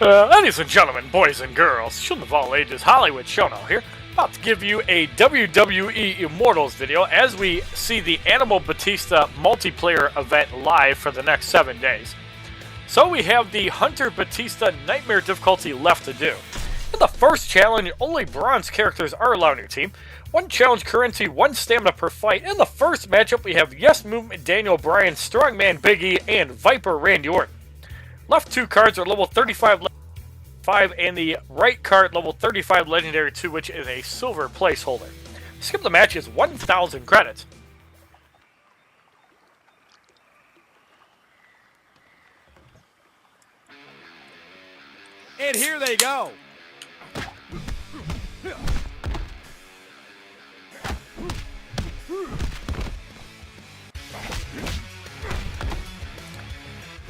Ladies and gentlemen, boys and girls, children of all ages, HollywoodShono here, about to give you a WWE Immortals video as we see the Animal Batista multiplayer event live for the next 7 days. So we have the Hunter Batista Nightmare difficulty left to do. In the first challenge, only bronze characters are allowed on your team. 1 challenge currency, 1 stamina per fight. In the first matchup, we have Yes Movement Daniel Bryan, Strongman Big E, and Viper Randy Orton. Left 2 cards are level 35 and the right card level 35 Legendary 2, which is a silver placeholder. Skip the match is 1,000 credits. And here they go.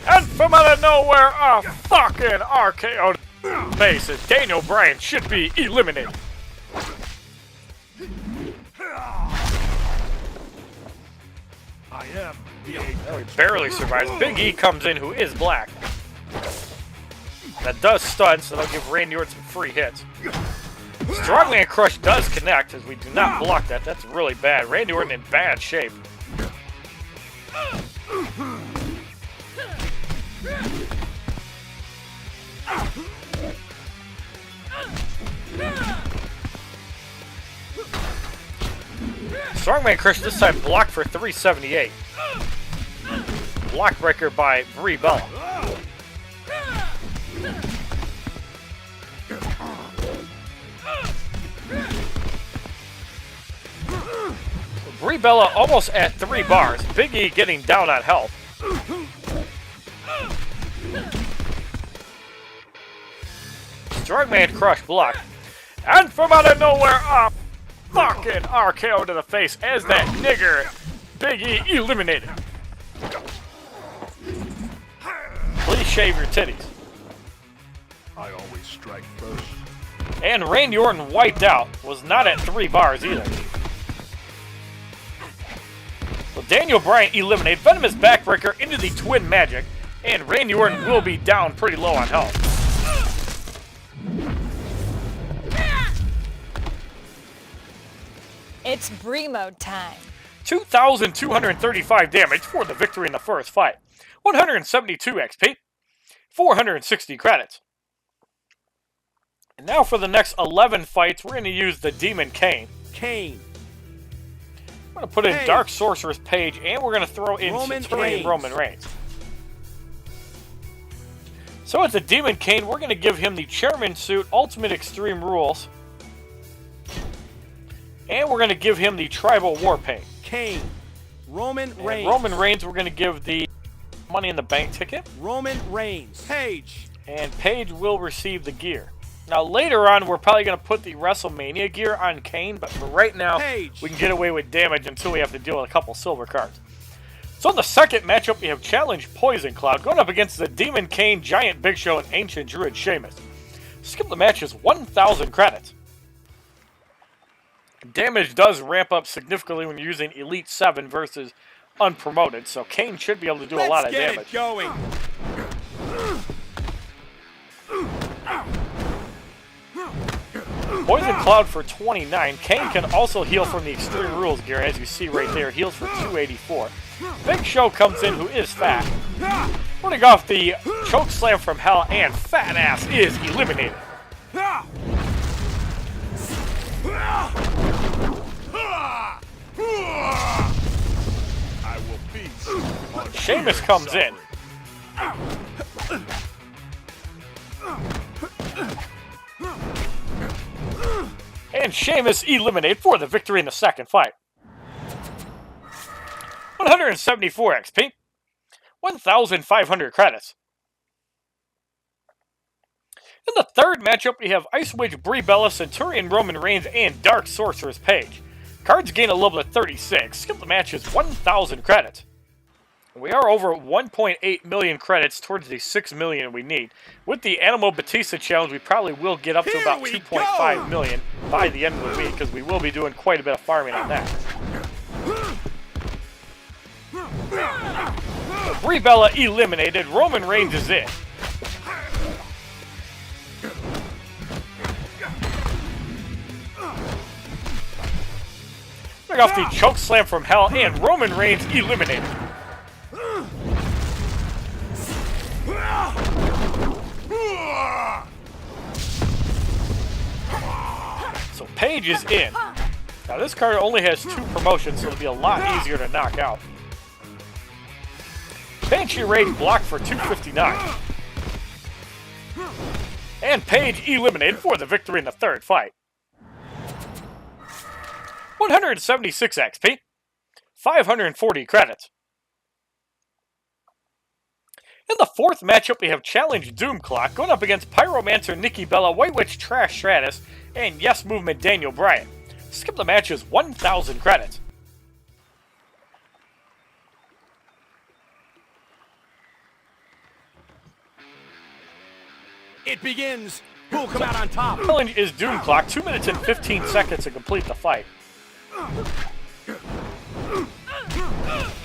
And from out of nowhere, a fucking RKO face as Daniel Bryan should be eliminated. I am the Oh, he barely survives. Big E comes in, who is black. That does stun, so that'll give Randy Orton some free hits. Strongman Crush does connect, as we do not block that. That's really bad. Randy Orton in bad shape. Strongman Crush this time blocked for 378. Block breaker by Brie Bella. Brie Bella almost at 3 bars. Big E getting down on health. Strongman Crush block. And from out of nowhere, a fucking RKO to the face as that nigger Big E eliminated. Please shave your titties. I always strike first. And Randy Orton wiped out. Was not at 3 bars either. So Daniel Bryan eliminated. Venomous backbreaker into the twin magic. And Randy Orton will be down pretty low on health. It's Brie mode time. 2,235 damage for the victory in the first fight. 172 XP. 460 credits. And now for the next 11 fights, we're going to use the Demon Kane. Kane. We're going to put in Dark Sorcerer's Page, and we're going to throw in Roman Reigns. So it's a Demon Kane. We're going to give him the Chairman Suit, Ultimate Extreme Rules. And we're going to give him the Tribal War Paint. Kane. Roman Reigns. Roman Reigns, we're going to give the Money in the Bank ticket. Roman Reigns. Page. And Page will receive the gear. Now later on, we're probably going to put the WrestleMania gear on Kane, but for right now, we can get away with damage until we have to deal with a couple silver cards. So in the second matchup, we have Challenge Poison Cloud going up against the Demon Kane, Giant Big Show, and Ancient Druid Sheamus. Skip the match is 1,000 credits. Damage does ramp up significantly when you're using Elite 7 versus unpromoted, so Kane should be able to do a lot of damage. Let's get it going. Poison Cloud for 29. Kane can also heal from the Extreme Rules gear, as you see right there. Heals for 284. Big Show comes in, who is fat. Running off the Choke Slam from Hell, and Fat Ass is eliminated. I will feast. Sheamus comes in. And Sheamus eliminated for the victory in the second fight. 174 XP. 1,500 credits. In the third matchup, we have Ice Witch, Brie Bella, Centurion Roman Reigns, and Dark Sorcerer's Page. Cards gain a level of 36. Skip the match is 1,000 credits. We are over 1.8 million credits towards the 6 million we need. With the Animal Batista challenge, we probably will get up to about 2.5 million by the end of the week, because we will be doing quite a bit of farming on that. Brie Bella eliminated. Roman Reigns is in. Starting off the choke slam from hell, and Roman Reigns eliminated. So Paige is in. Now this card only has 2 promotions, so it'll be a lot easier to knock out. Banshee Raid blocked for 259. And Paige eliminated for the victory in the 3rd fight. 176 XP, 540 credits. In the 4th matchup, we have Challenge Doom Clock going up against Pyromancer Nikki Bella, White Witch Trash Stratus, and Yes Movement Daniel Bryan. Skip the match is 1,000 credits. It begins. Who will come out on top? Challenge is Doom Clock, 2 minutes and 15 seconds to complete the fight.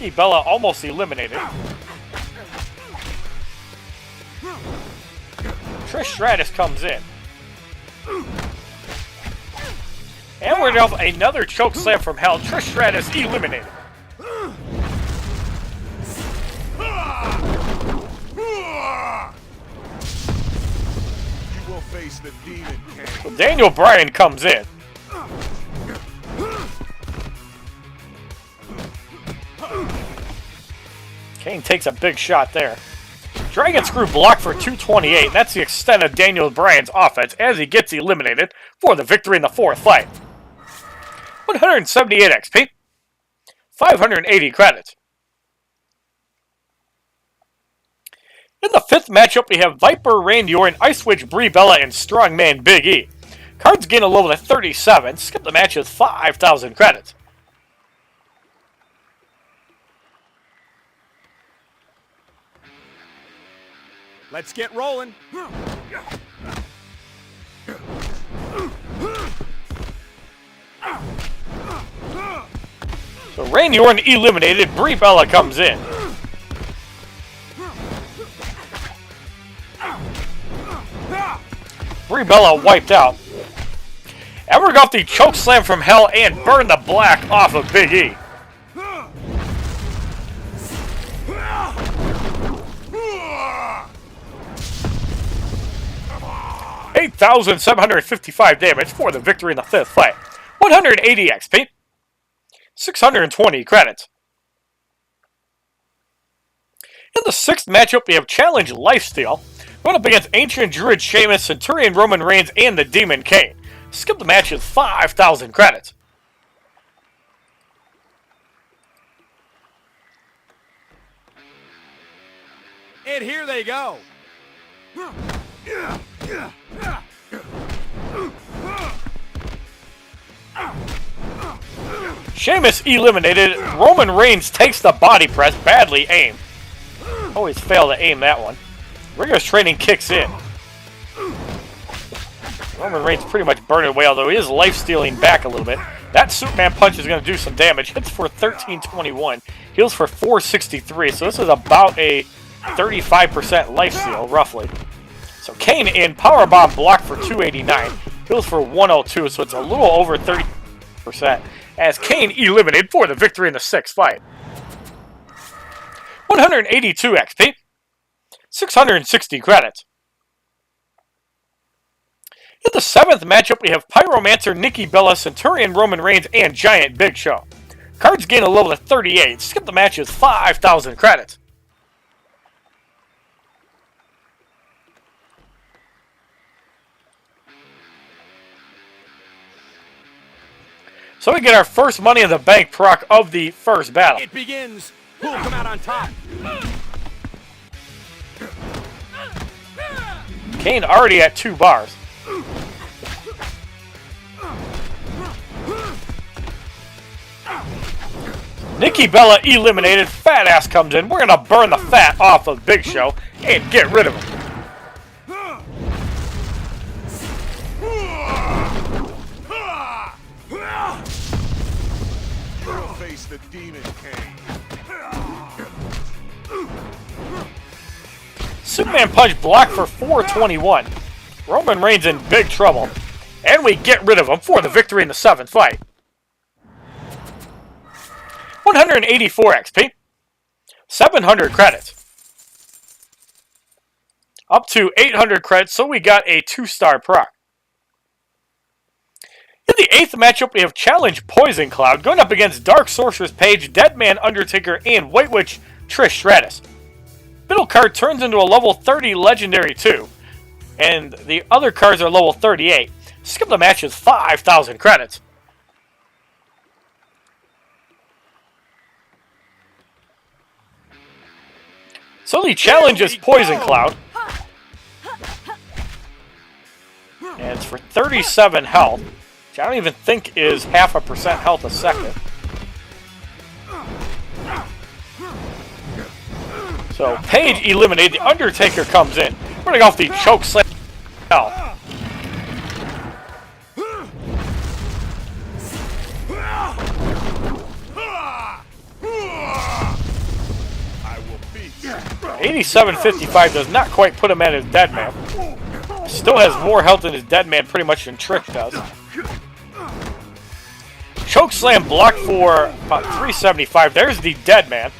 Nikki Bella almost eliminated. Trish Stratus comes in. And we're going to have another choke slam from hell. Trish Stratus eliminated. You will face the demon, Kane. So Daniel Bryan comes in. Kane takes a big shot there. Dragon Screw blocked for 228. That's the extent of Daniel Bryan's offense as he gets eliminated for the victory in the 4th fight. 178 XP, 580 credits. In the 5th matchup, we have Viper Randy Orton, Ice Witch Brie Bella, and Strongman Big E. Cards gain a level at 37. Skip the match with 5,000 credits. Let's get rolling. So Randy Orton eliminated. Brie Bella comes in. Brie Bella wiped out. And we're got the choke slam from hell and burn the black off of Big E. 8,755 damage for the victory in the 5th fight. 180 XP. 620 credits. In the 6th matchup, we have Challenge Lifesteal. Going up against Ancient Druid Sheamus, Centurion Roman Reigns, and the Demon Kane. Skip the match with 5,000 credits. And here they go. Sheamus eliminated. Roman Reigns takes the body press. Badly aimed. Always fail to aim that one. Rigorous training kicks in. Roman Reigns pretty much burned it away, although he is life-stealing back a little bit. That Superman punch is going to do some damage. Hits for 1321. Heals for 463. So this is about a 35% life-steal, roughly. So Kane in. Powerbomb blocked for 289. Heals for 102, so it's a little over 30%. As Kane eliminated for the victory in the 6th fight. 182 XP. 660 credits. In the 7th matchup, we have Pyromancer Nikki Bella, Centurion Roman Reigns, and Giant Big Show. Cards gain a level of 38. Skip the match with 5,000 credits. So we get our first Money in the Bank proc of the first battle. It begins. Who will come out on top? Kane already at 2 bars. Nikki Bella eliminated. Fat ass comes in. We're going to burn the fat off of Big Show and get rid of him. You'll face the demon, Kane. Superman punch blocked for 421. Roman Reigns in big trouble. And we get rid of him for the victory in the 7th fight. 184 XP. 700 credits. Up to 800 credits, so we got a 2-star proc. In the 8th matchup, we have Challenge Poison Cloud going up against Dark Sorceress Paige, Deadman Undertaker, and White Witch Trish Stratus. Middle card turns into a level 30 Legendary 2, and the other cards are level 38. Skip the match is 5,000 credits. So the challenge is Poison Cloud. And it's for 37 health, which I don't even think is 0.5% health a second. So Paige eliminated, the Undertaker comes in. We're going to go off the choke slam. I will beat you. 87.55 does not quite put him at his dead man. Still has more health in his dead man pretty much than Trish does. Choke slam blocked for about 375. There's the dead man.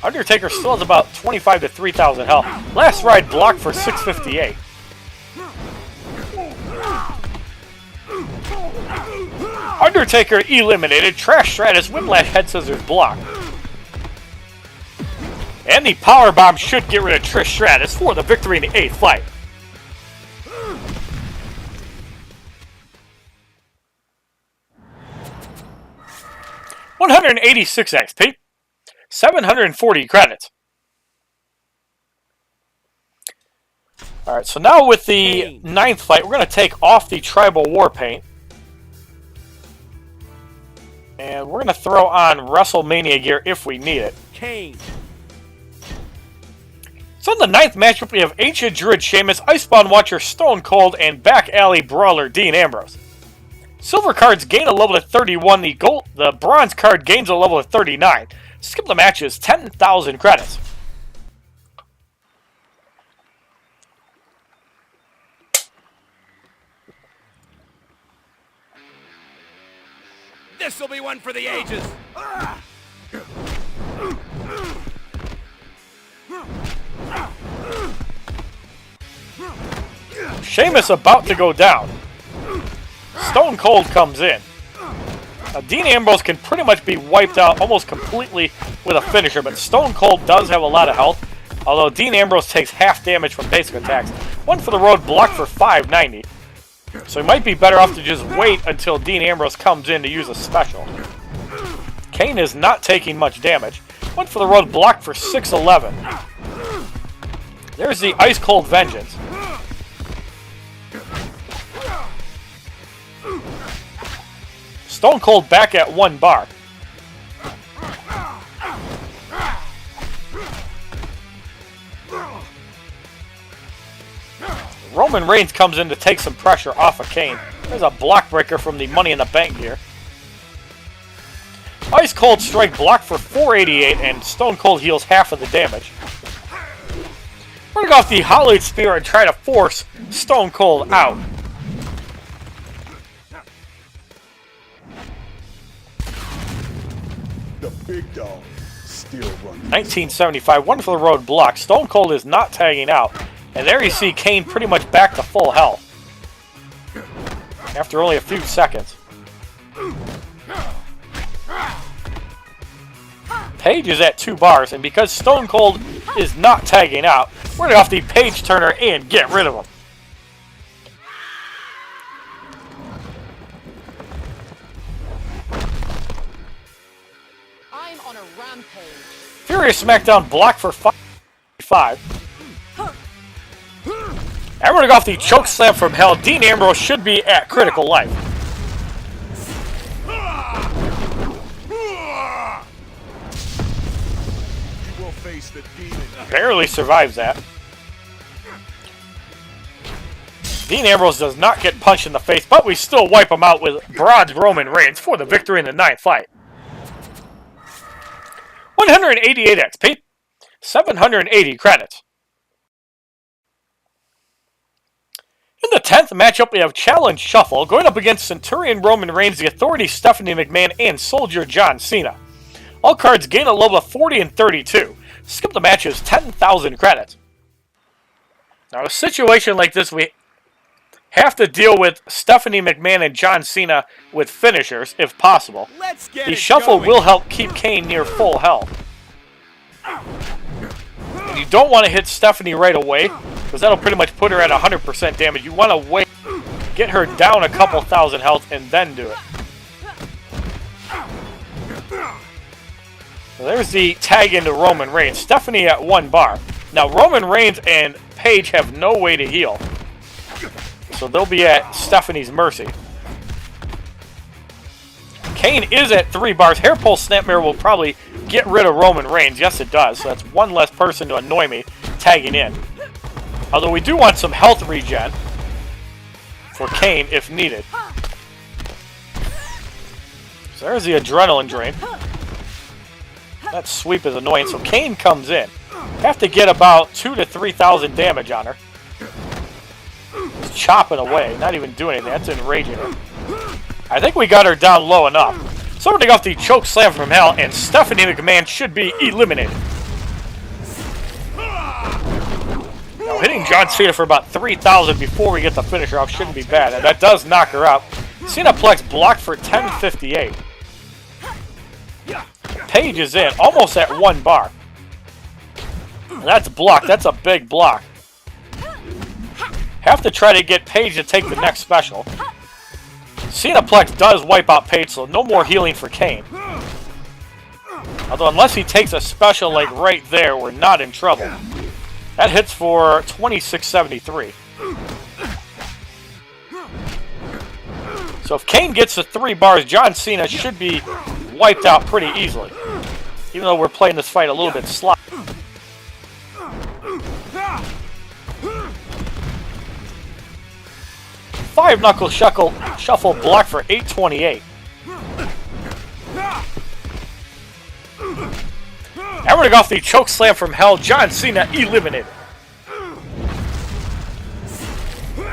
Undertaker still has about 25 to 3,000 health. Last ride blocked for 658. Undertaker eliminated. Trish Stratus whiplash head scissors block. And the powerbomb should get rid of Trish Stratus for the victory in the 8th fight. $186 XP, 740 credits. Alright, so now with the 9th fight, we're going to take off the Tribal War Paint. And we're going to throw on WrestleMania gear if we need it. Kane. So in the 9th matchup, we have Ancient Druid Sheamus, Icebound Watcher Stone Cold, and Back Alley Brawler Dean Ambrose. Silver cards gain a level to 31. The bronze card gains a level to 39. Skip the matches, 10,000 credits. This'll be one for the ages. Sheamus about to go down. Stone Cold comes in. Now, Dean Ambrose can pretty much be wiped out almost completely with a finisher, but Stone Cold does have a lot of health, although Dean Ambrose takes half damage from basic attacks. One for the road, blocked for 590. So he might be better off to just wait until Dean Ambrose comes in to use a special. Kane is not taking much damage. One for the road, blocked for 611. There's the Ice Cold Vengeance. Stone Cold back at 1 bar. Roman Reigns comes in to take some pressure off of Kane. There's a block breaker from the Money in the Bank gear. Ice Cold Strike blocked for 488, and Stone Cold heals half of the damage. We're going to go off the Hollywood Spear and try to force Stone Cold out. The big dog still running. 1975, one for the road block. Stone Cold is not tagging out. And there you see Kane pretty much back to full health after only a few seconds. Paige is at 2 bars, and because Stone Cold is not tagging out, we're going to go off the Page Turner and get rid of him. I'm on a rampage. Furious SmackDown blocked for 5. And we're going to go off the choke slam from hell. Dean Ambrose should be at critical life. You will face the demon. Barely survives that. Dean Ambrose does not get punched in the face, but we still wipe him out with bronze Roman Reigns for the victory in the 9th fight. 188 XP, 780 credits. In the 10th matchup, we have Challenge Shuffle going up against Centurion Roman Reigns, The Authority Stephanie McMahon, and Soldier John Cena. All cards gain a level of 40 and 32. Skip the matches, 10,000 credits. Now, a situation like this, we have to deal with Stephanie McMahon and John Cena with finishers, if possible. The shuffle will help keep Kane near full health. And you don't want to hit Stephanie right away, because that'll pretty much put her at 100% damage. You want to wait, get her down a couple thousand health, and then do it. So there's the tag into Roman Reigns. Stephanie at 1 bar. Now, Roman Reigns and Paige have no way to heal. So they'll be at Stephanie's mercy. Kane is at 3 bars. Hair Pull Snapmare will probably get rid of Roman Reigns. Yes, it does. So that's one less person to annoy me tagging in. Although we do want some health regen for Kane if needed. So there's the adrenaline drain. That sweep is annoying. So Kane comes in. Have to get about 2,000 to 3,000 damage on her. He's chopping away. Not even doing anything. That's enraging her. I think we got her down low enough. Starting off the choke slam from hell, and Stephanie McMahon should be eliminated. Now hitting John Cena for about 3,000 before we get the finisher off shouldn't be bad. And that does knock her out. Cineplex blocked for 1058. Paige is in, almost at 1 bar. That's blocked. That's a big block. Have to try to get Paige to take the next special. Cineplex does wipe out Paige, so no more healing for Kane. Although unless he takes a special like right there, we're not in trouble. That hits for 2673. So if Kane gets to 3 bars, John Cena should be wiped out pretty easily. Even though we're playing this fight a little bit sloppy. Five knuckle shuffle block for 828. And we're going off the choke slam from hell. John Cena eliminated. You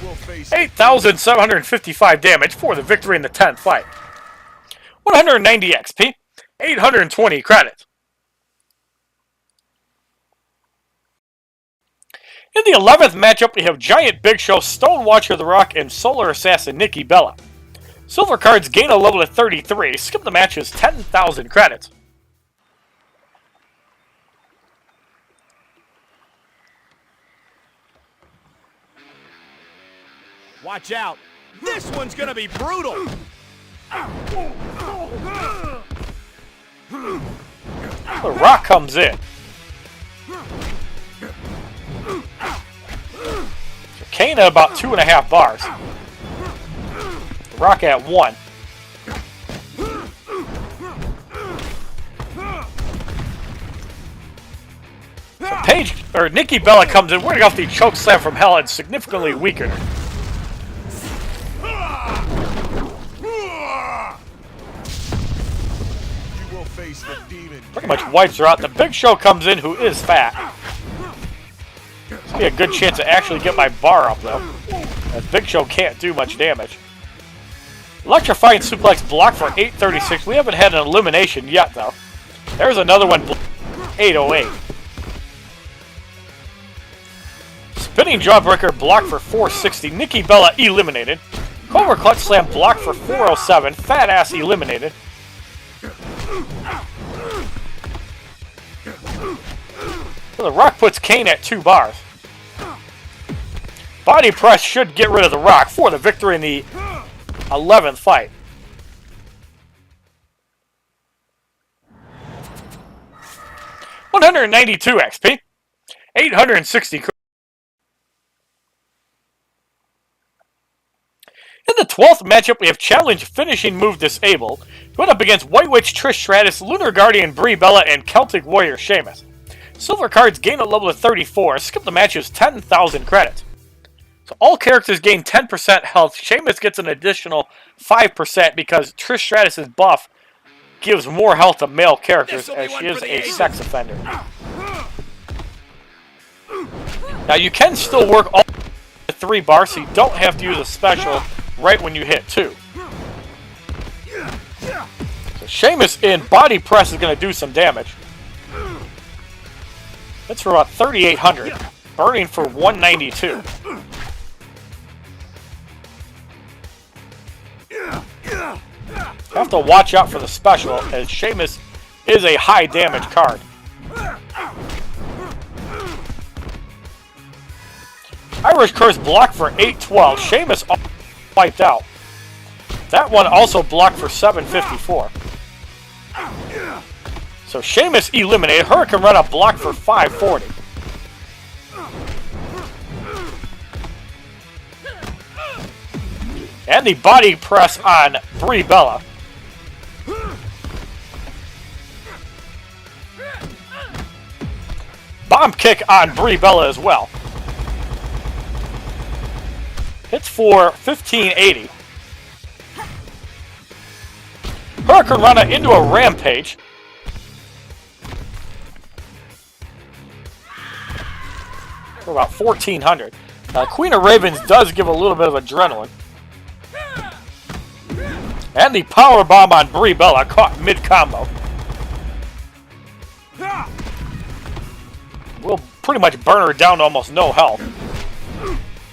will face 8,755 damage for the victory in the 10th fight. 190 XP, 820 credits. In the 11th matchup, we have Giant Big Show, Stone Watcher The Rock, and Solar Assassin Nikki Bella. Silver cards gain a level of 33. Skip the matches, 10,000 credits. Watch out. This one's gonna be brutal. The Rock comes in. Kane at about 2.5 bars. The Rock at 1. So Paige, or Nikki Bella comes in, winning off the choke slam from hell and significantly weakened her. You will face the demon. Pretty much wipes her out. The Big Show comes in, who is fat. This will be a good chance to actually get my bar up, though. As Big Show can't do much damage. Electrifying suplex block for 836. We haven't had an elimination yet, though. There's another one, 808. Spinning jawbreaker block for 460. Nikki Bella eliminated. Cobra clutch slam block for 407. Fat ass eliminated. So the Rock puts Kane at 2 bars. Body press should get rid of the Rock for the victory in the 11th fight. $192 XP. 860. In the 12th matchup, we have Challenge Finishing Move Disabled. Going up against White Witch Trish Stratus, Lunar Guardian Brie Bella, and Celtic Warrior Sheamus. Silver cards gain a level of 34. Skip the matches, 10,000 credits. So all characters gain 10% health. Sheamus gets an additional 5% because Trish Stratus' buff gives more health to male characters as she is a sex offender. Now you can still work all the 3 bars, so you don't have to use a special right when you hit 2. So Sheamus in body press is going to do some damage. That's for about 3,800. Burning for 192. Have to watch out for the special, as Sheamus is a high damage card. Irish Curse blocked for 812. Sheamus wiped out. That one also blocked for 754. So Sheamus eliminated. Hurricane Rana blocked for 540. And the body press on Brie Bella. Bomb kick on Brie Bella as well. Hits for 1580. Hurricane Rana into a rampage. For about 1400. Queen of Ravens does give a little bit of adrenaline. And the power bomb on Brie Bella caught mid-combo. Will pretty much burn her down to almost no health.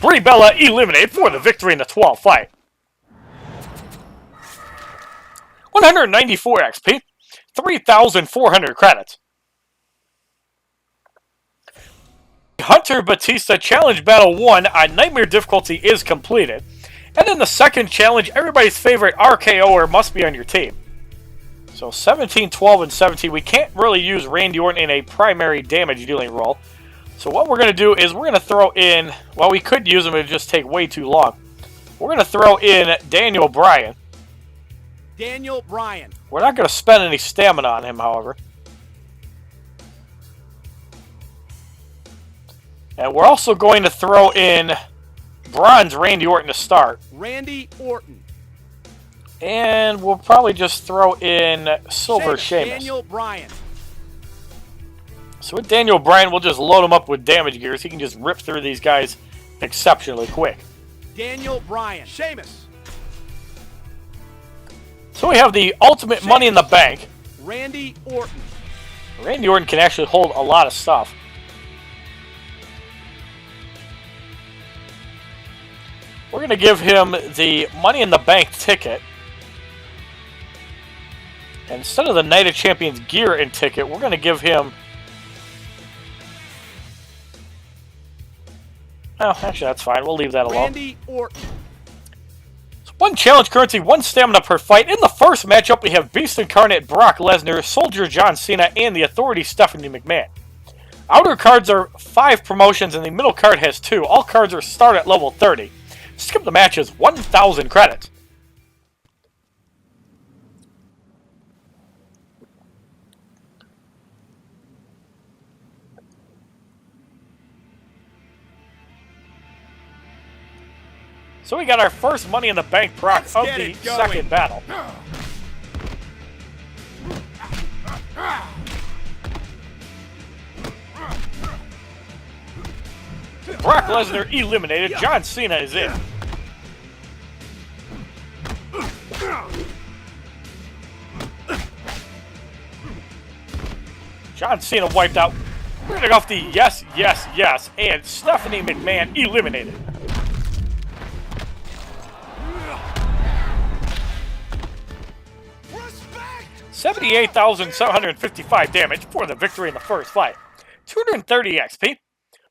Brie Bella eliminated for the victory in the 12th fight. 194 XP, 3,400 credits. Hunter Batista Challenge Battle 1 on Nightmare difficulty is completed. And in the second challenge, everybody's favorite RKOer must be on your team. So 17, 12, and 17. We can't really use Randy Orton in a primary damage dealing role. So what we're going to do is we're going to throw in, well, we could use him, it would just take way too long. We're going to throw in Daniel Bryan. Daniel Bryan. We're not going to spend any stamina on him, however. And we're also going to throw in Bronze Randy Orton to start. Randy Orton. And we'll probably just throw in Silver Sheamus. Daniel Bryan. So with Daniel Bryan, we'll just load him up with damage gears. He can just rip through these guys exceptionally quick. Daniel Bryan. Sheamus. So we have the ultimate Sheamus. Money in the Bank. Randy Orton. Randy Orton can actually hold a lot of stuff. We're going to give him the Money in the Bank ticket. And instead of the Night of Champions gear and ticket, we're going to give him... Oh, actually, that's fine. We'll leave that alone. Randy Orton. So 1 challenge currency, 1 stamina per fight. In the first matchup, we have Beast Incarnate Brock Lesnar, Soldier John Cena, and the Authority Stephanie McMahon. Outer cards are 5 promotions, and the middle card has 2. All cards are start at level 30. Skip the matches, 1,000 credits. So we got our first Money in the Bank proc of the second battle. Brock Lesnar eliminated. John Cena is in. John Cena wiped out. Running off the yes, yes, yes. And Stephanie McMahon eliminated. Respect. 78,755 damage for the victory in the first fight. 230 XP.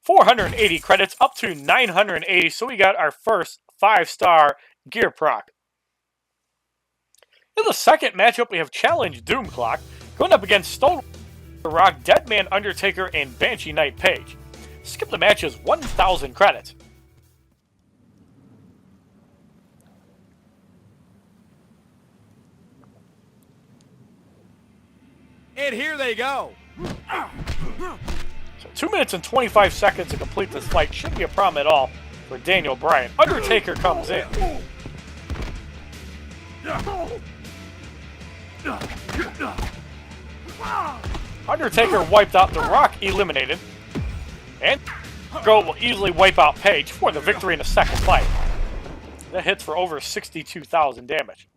480 credits up to 980. So we got our first 5-star gear proc. In the second matchup, we have Challenge Doom Clock going up against Stone Rock, Deadman Undertaker, and Banshee Knight Page. Skip the matches, 1,000 credits. And here they go. So 2 minutes and 25 seconds to complete this fight. Shouldn't be a problem at all for Daniel Bryan. Undertaker comes in. Undertaker wiped out. The Rock eliminated. And Go will easily wipe out Page for the victory in the second fight. That hits for over 62,000 damage.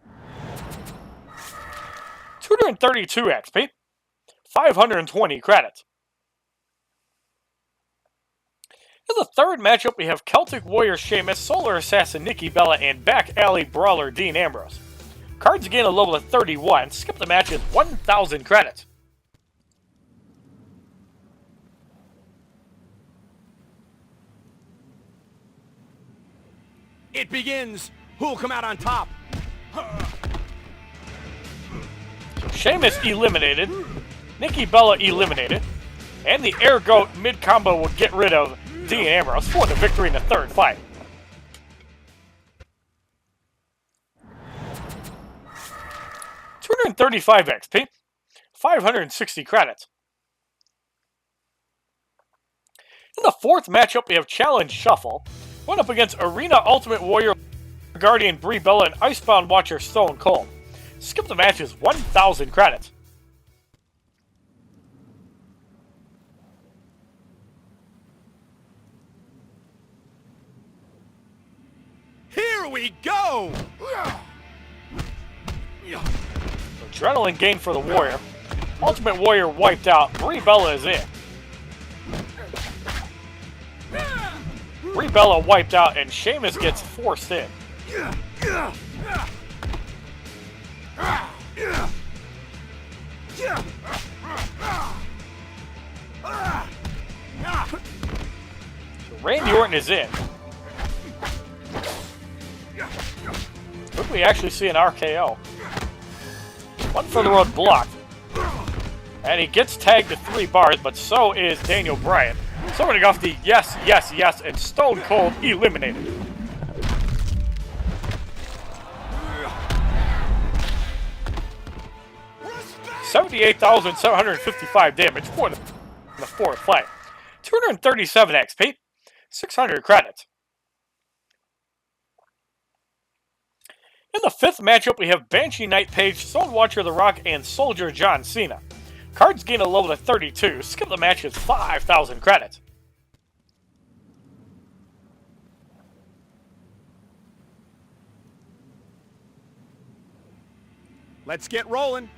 232 XP. 520 credits. In the third matchup, we have Celtic Warrior Sheamus, Solar Assassin Nikki Bella, and Back Alley Brawler Dean Ambrose. Cards gain a level of 31. Skip the match is 1,000 credits. It begins. Who'll come out on top? So Sheamus eliminated. Nikki Bella eliminated. And the Air Goat mid-combo will get rid of Dean Ambrose for the victory in the third fight. $235 XP. 560 credits. In the fourth matchup, we have Challenge Shuffle. Going up against Arena Ultimate Warrior Guardian Brie Bella and Icebound Watcher Stone Cold. Skip the match is 1,000 credits. Here we go! Adrenaline gain for the Warrior. Ultimate Warrior wiped out. Brie Bella is in. Brie Bella wiped out and Sheamus gets forced in. So Randy Orton is in. Could we actually see an RKO? One for the road blocked. And he gets tagged to 3 bars, but so is Daniel Bryan. Starting off the yes, yes, yes, and Stone Cold eliminated. $78,755 damage for the fourth fight. 237 XP, 600 credits. In the fifth matchup, we have Banshee Night Page, Stone Watcher The Rock, and Soldier John Cena. Cards gain a level of 32. Skip the match is 5,000 credits. Let's get rolling.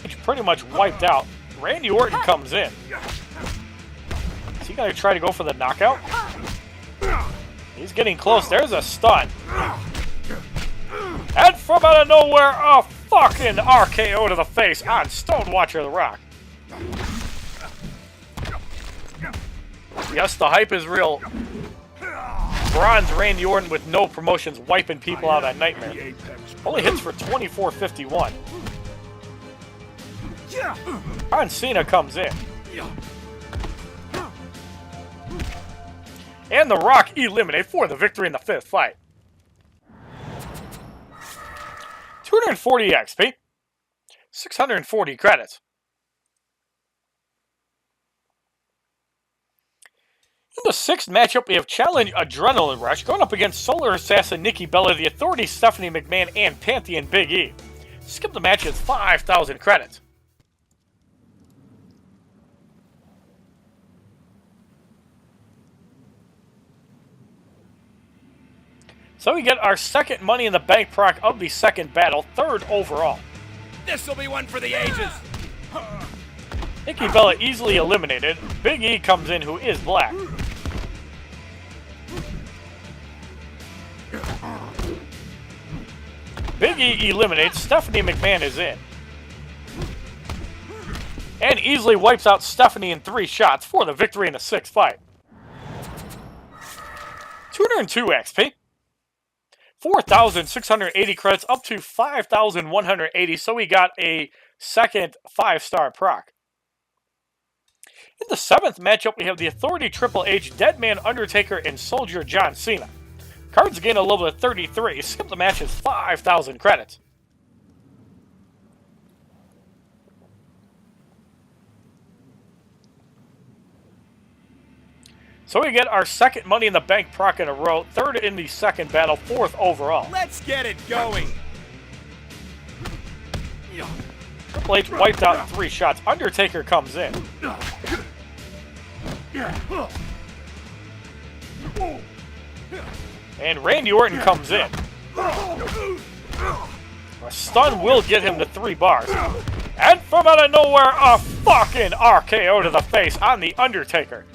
It's pretty much wiped out. Randy Orton comes in. Is he going to try to go for the knockout? He's getting close. There's a stun. And from out of nowhere, a fucking RKO to the face on Stone Watcher The Rock. Yes, the hype is real. Bronze Randy Orton with no promotions wiping people out on Nightmare. Only hits for 24.51. John Cena comes in. And The Rock eliminated for the victory in the fifth fight. 240 XP. 640 credits. In the sixth matchup, we have Challenge Adrenaline Rush going up against Solar Assassin Nikki Bella, The Authority Stephanie McMahon, and Pantheon Big E. Skip the match is 5,000 credits. So we get our second Money in the Bank proc of the second battle, third overall. This'll be one for the ages. Nikki Bella easily eliminated. Big E comes in, who is black. Big E eliminates. Stephanie McMahon is in. And easily wipes out Stephanie in 3 shots for the victory in the sixth fight. 202 XP. 4,680 credits up to 5,180. So we got a second 5-star proc. In the seventh matchup, we have the Authority Triple H, Deadman Undertaker, and Soldier John Cena. Cards gain a level of 33. Skip the match is 5,000 credits. So we get our second Money in the Bank proc in a row, third in the second battle, fourth overall. Let's get it going. Triple H wiped out 3 shots. Undertaker comes in. And Randy Orton comes in. A stun will get him to 3 bars. And from out of nowhere, a fucking RKO to the face on the Undertaker.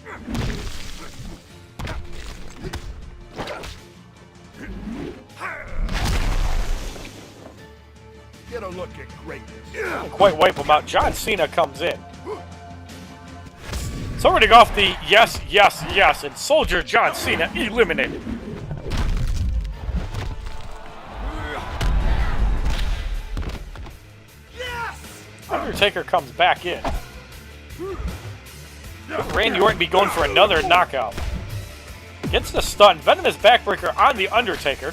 Get a look at greatness. Didn't quite wipe him out. John Cena comes in. Starting off the yes, yes, yes, and Soldier John Cena eliminated. Undertaker comes back in. Randy Orton be going for another knockout. Gets the stun. Venomous backbreaker on the Undertaker.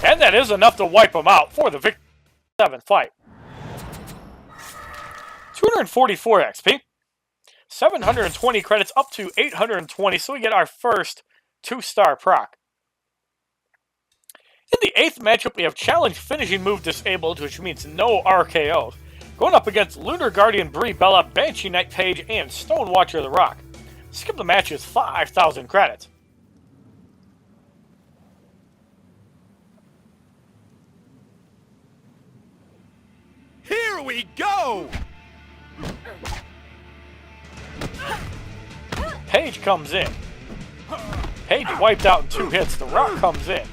And that is enough to wipe him out for the victory. 7th fight. 244 XP. 720 credits up to 820. So we get our first 2-star proc. In the 8th matchup, we have challenge finishing move disabled, which means no RKOs. Going up against Lunar Guardian Brie Bella, Banshee Knight Page, and Stone Watcher The Rock. Skip the match is 5,000 credits. Here we go! Page comes in. Page wiped out in 2 hits. The Rock comes in.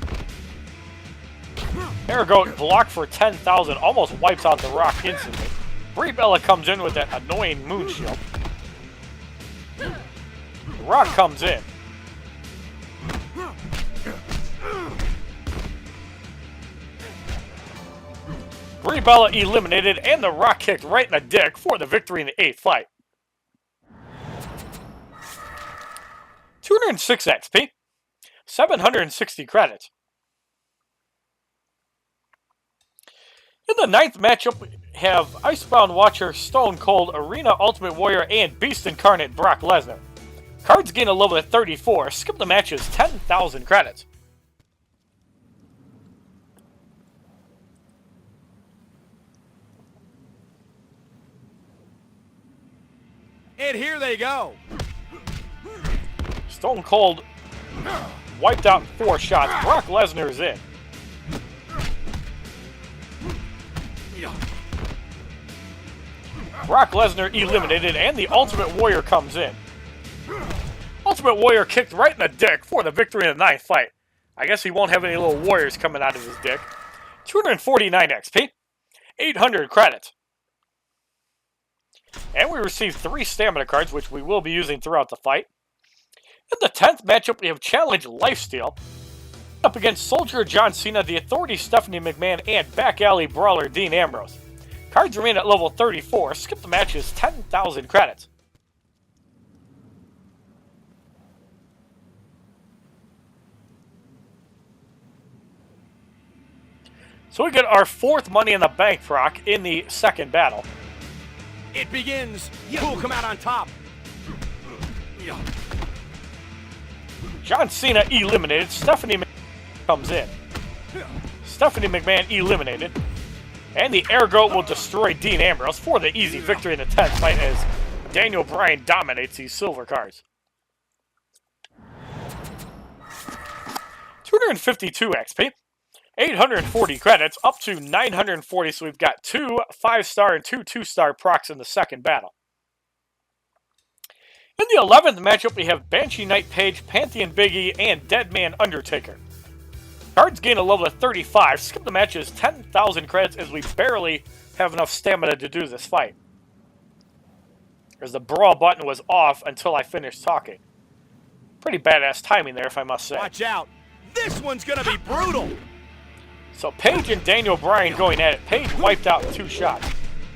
Ergo blocked for 10,000, almost wipes out The Rock instantly. Brie Bella comes in with that annoying moon shield. The Rock comes in. Brie Bella eliminated, and The Rock kicked right in the dick for the victory in the 8th fight. 206 XP. 760 credits. In the 9th matchup, we have Icebound Watcher, Stone Cold, Arena Ultimate Warrior, and Beast Incarnate Brock Lesnar. Cards gain a level at 34. Skip the match is 10,000 credits. And here they go. Stone Cold wiped out in 4 shots. Brock Lesnar's in. Brock Lesnar eliminated, and the Ultimate Warrior comes in. Ultimate Warrior kicked right in the dick for the victory in the 9th fight. I guess he won't have any little warriors coming out of his dick. 249 XP. 800 credits. And we received 3 stamina cards, which we will be using throughout the fight. In the 10th matchup, we have Challenge Lifesteal. Up against Soldier John Cena, The Authority Stephanie McMahon, and Back Alley Brawler Dean Ambrose. Cards remain at level 34. Skip the match is 10,000 credits. So we get our 4th Money in the Bank proc in the 2nd battle. It begins. Who will come out on top? John Cena eliminated. Stephanie McMahon comes in. Stephanie McMahon eliminated. And the Air Goat will destroy Dean Ambrose for the easy victory in the 10th fight as Daniel Bryan dominates these silver cards. 252 XP. 840 credits, up to 940, so we've got 2 5-star and 2 2-star procs in the 2nd battle. In the 11th matchup, we have Banshee Knight Page, Pantheon Big E, and Deadman Undertaker. Cards gain a level of 35. Skip the match is 10,000 credits as we barely have enough stamina to do this fight. As the brawl button was off until I finished talking. Pretty badass timing there, if I must say. Watch out. This one's going to be brutal. So Paige and Daniel Bryan going at it. Paige wiped out in 2 shots.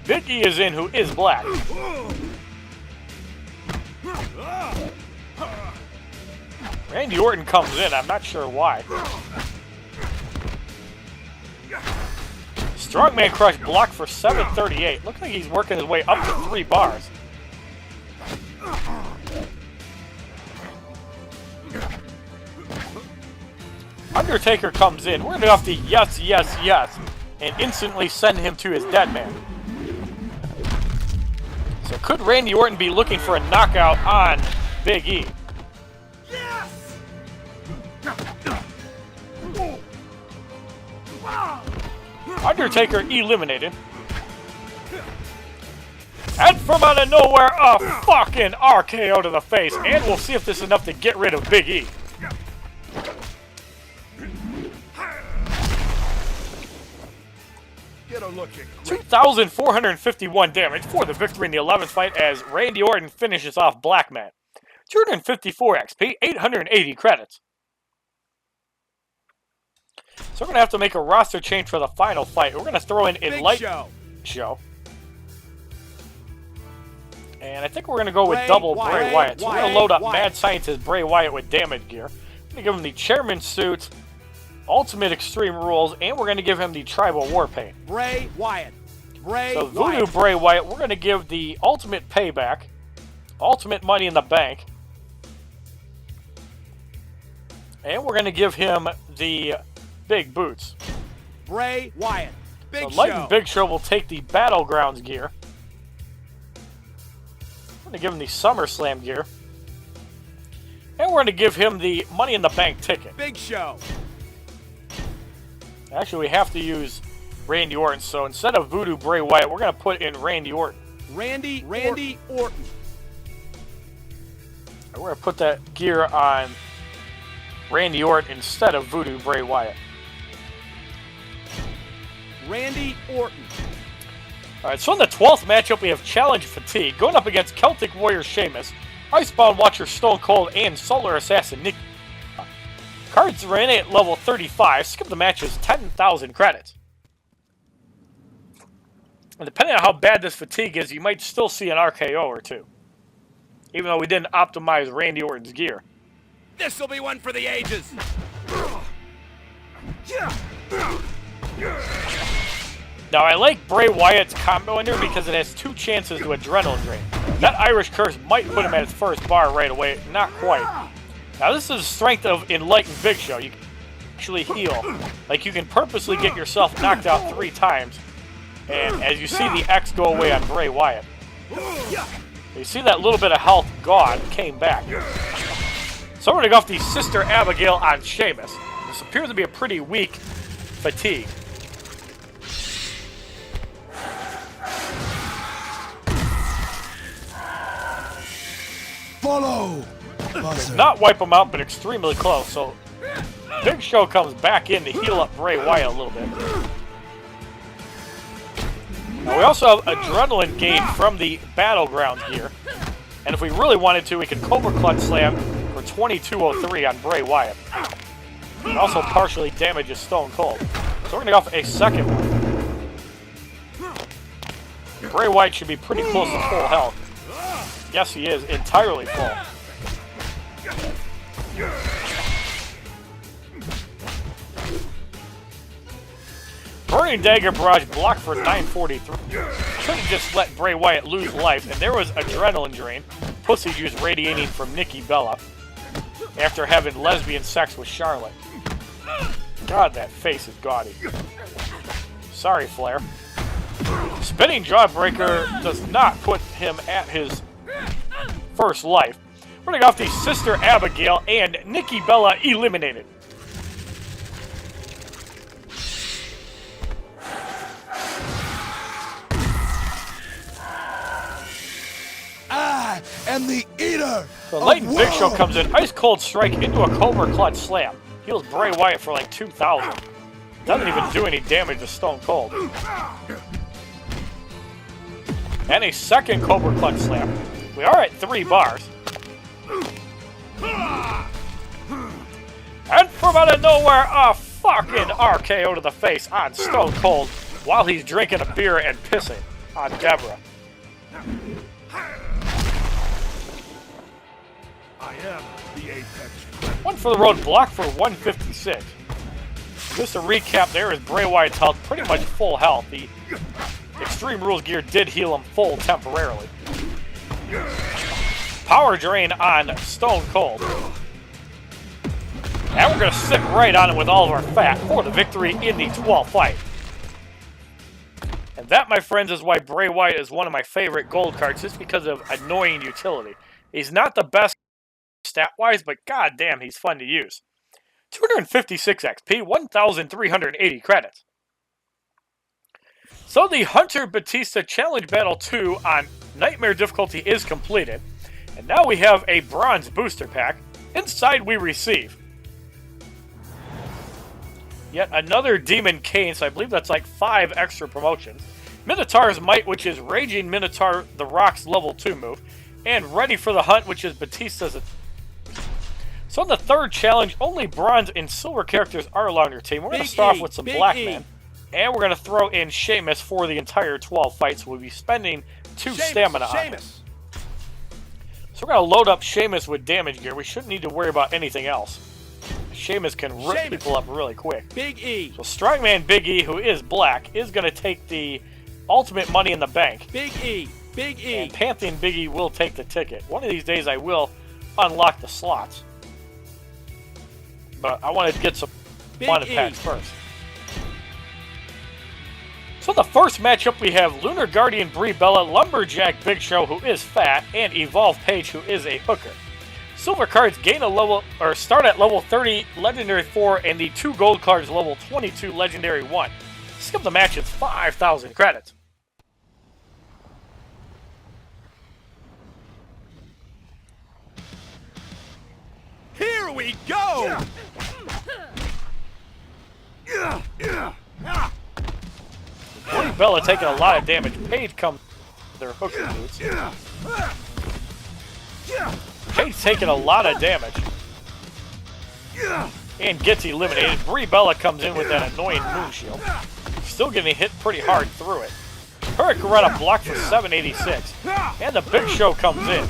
Big E is in, who is black. Randy Orton comes in. I'm not sure why. Strongman Crush blocked for 738. Looks like he's working his way up to 3 bars. Undertaker comes in. We're going to go off the yes, yes, yes, and instantly send him to his dead man. So could Randy Orton be looking for a knockout on Big E? Yes! Undertaker eliminated. And from out of nowhere, a fucking RKO to the face. And we'll see if this is enough to get rid of Big E. Get a look at 2,451 damage for the victory in the 11th fight as Randy Orton finishes off Black Man. 254 XP, 880 credits. So we're going to have to make a roster change for the final fight. We're going to throw in Enlightened Show. And I think we're going to go with double Bray Wyatt. So we're going to load up Mad Scientist Bray Wyatt with damage gear. We're going to give him the Chairman suit, Ultimate Extreme Rules, and we're going to give him the Tribal War Paint. Bray Wyatt. So Voodoo Bray Wyatt, we're going to give the Ultimate Payback, Ultimate Money in the Bank, and we're going to give him the Big Boots. Bray Wyatt. Big so Light Show. and Big Show will take the Battlegrounds gear. We're going to give him the SummerSlam gear. And we're going to give him the Money in the Bank ticket. Big Show. Actually, we have to use Randy Orton. So instead of Voodoo Bray Wyatt, we're going to put in Randy Orton. Randy Orton. And we're going to put that gear on Randy Orton instead of Voodoo Bray Wyatt. Randy Orton. Alright, so in the 12th matchup, we have Challenge Fatigue going up against Celtic Warrior Sheamus, Icebound Watcher Stone Cold, and Solar Assassin Nick. Cards are in at level 35. Skip the match is 10,000 credits. And depending on how bad this fatigue is, you might still see an RKO or two. Even though we didn't optimize Randy Orton's gear. This'll be one for the ages. Now, I like Bray Wyatt's combo in there because it has 2 chances to Adrenaline Drain. That Irish Curse might put him at his first bar right away. Not quite. Now, this is the strength of Enlightened Big Show. You can actually heal. Like, you can purposely get yourself knocked out 3 times. And as you see the X go away on Bray Wyatt. You see that little bit of health gone, came back. So we're going to go off the Sister Abigail on Sheamus. This appears to be a pretty weak fatigue. Follow! Does not wipe him out, but extremely close. So Big Show comes back in to heal up Bray Wyatt a little bit. Now we also have Adrenaline gain from the Battleground gear. And if we really wanted to, we could Cobra Clutch Slam for 2203 on Bray Wyatt. And also partially damages Stone Cold. So we're going to go for a second one. Bray Wyatt should be pretty close to full health. Yes, he is entirely full. Burning Dagger Barrage blocked for 943. Couldn't just let Bray Wyatt lose life, and there was Adrenaline Drain. Pussy juice radiating from Nikki Bella after having lesbian sex with Charlotte. God, that face is gaudy. Sorry, Flair. Spinning Jawbreaker does not put him at his first life. We're going to go off the Sister Abigail and Nikki Bella eliminated. I am the eater. So Leighton Big Show comes in, ice cold strike into a Cobra Clutch Slam. Heals Bray Wyatt for like 2,000. Doesn't even do any damage to Stone Cold. And a second Cobra Clutch Slam. We are at 3 bars. And from out of nowhere, a fucking RKO to the face on Stone Cold while he's drinking a beer and pissing on Deborah. I am the apex. One for the road, block for 156. Just to recap, there is Bray Wyatt's health, pretty much full health. The Extreme Rules gear did heal him full temporarily. Power drain on Stone Cold. And we're going to sit right on it with all of our fat for the victory in the 12th fight. And that, my friends, is why Bray Wyatt is one of my favorite gold cards, just because of annoying utility. He's not the best stat-wise, but goddamn, he's fun to use. 256 XP, 1,380 credits. So the Hunter Batista Challenge Battle 2 on Nightmare difficulty is completed. And now we have a bronze booster pack. Inside we receive yet another Demon Kane, so I believe that's like 5 extra promotions. Minotaur's Might, which is Raging Minotaur the Rock's level 2 move. And Ready for the Hunt, which is Batista's. So in the third challenge, only bronze and silver characters are allowed on your team. We're going to start off with some Black Men. And we're going to throw in Sheamus for the entire 12 fights. We'll be spending 2 stamina on him. So we're going to load up Sheamus with damage gear. We shouldn't need to worry about anything else. Sheamus can rip people up really quick. Big E. So Strongman Big E, who is black, is going to take the ultimate Money in the Bank. Big E. Big E. And Pantheon Big E will take the ticket. One of these days I will unlock the slots. But I want to get some wanted packs first. So the first matchup we have Lunar Guardian Brie Bella, Lumberjack Big Show, who is fat, and Evolve Paige, who is a hooker. Silver cards gain a level or start at level 30, Legendary 4, and the 2 gold cards level 22, Legendary 1. Skip the match, it's 5,000 credits. Here we go! Brie Bella taking a lot of damage. Paige comes with their hooker boots. Paige taking a lot of damage. And gets eliminated. Brie Bella comes in with that annoying moon shield. Still getting hit pretty hard through it. Hurricanrana blocked for 786. And the Big Show comes in.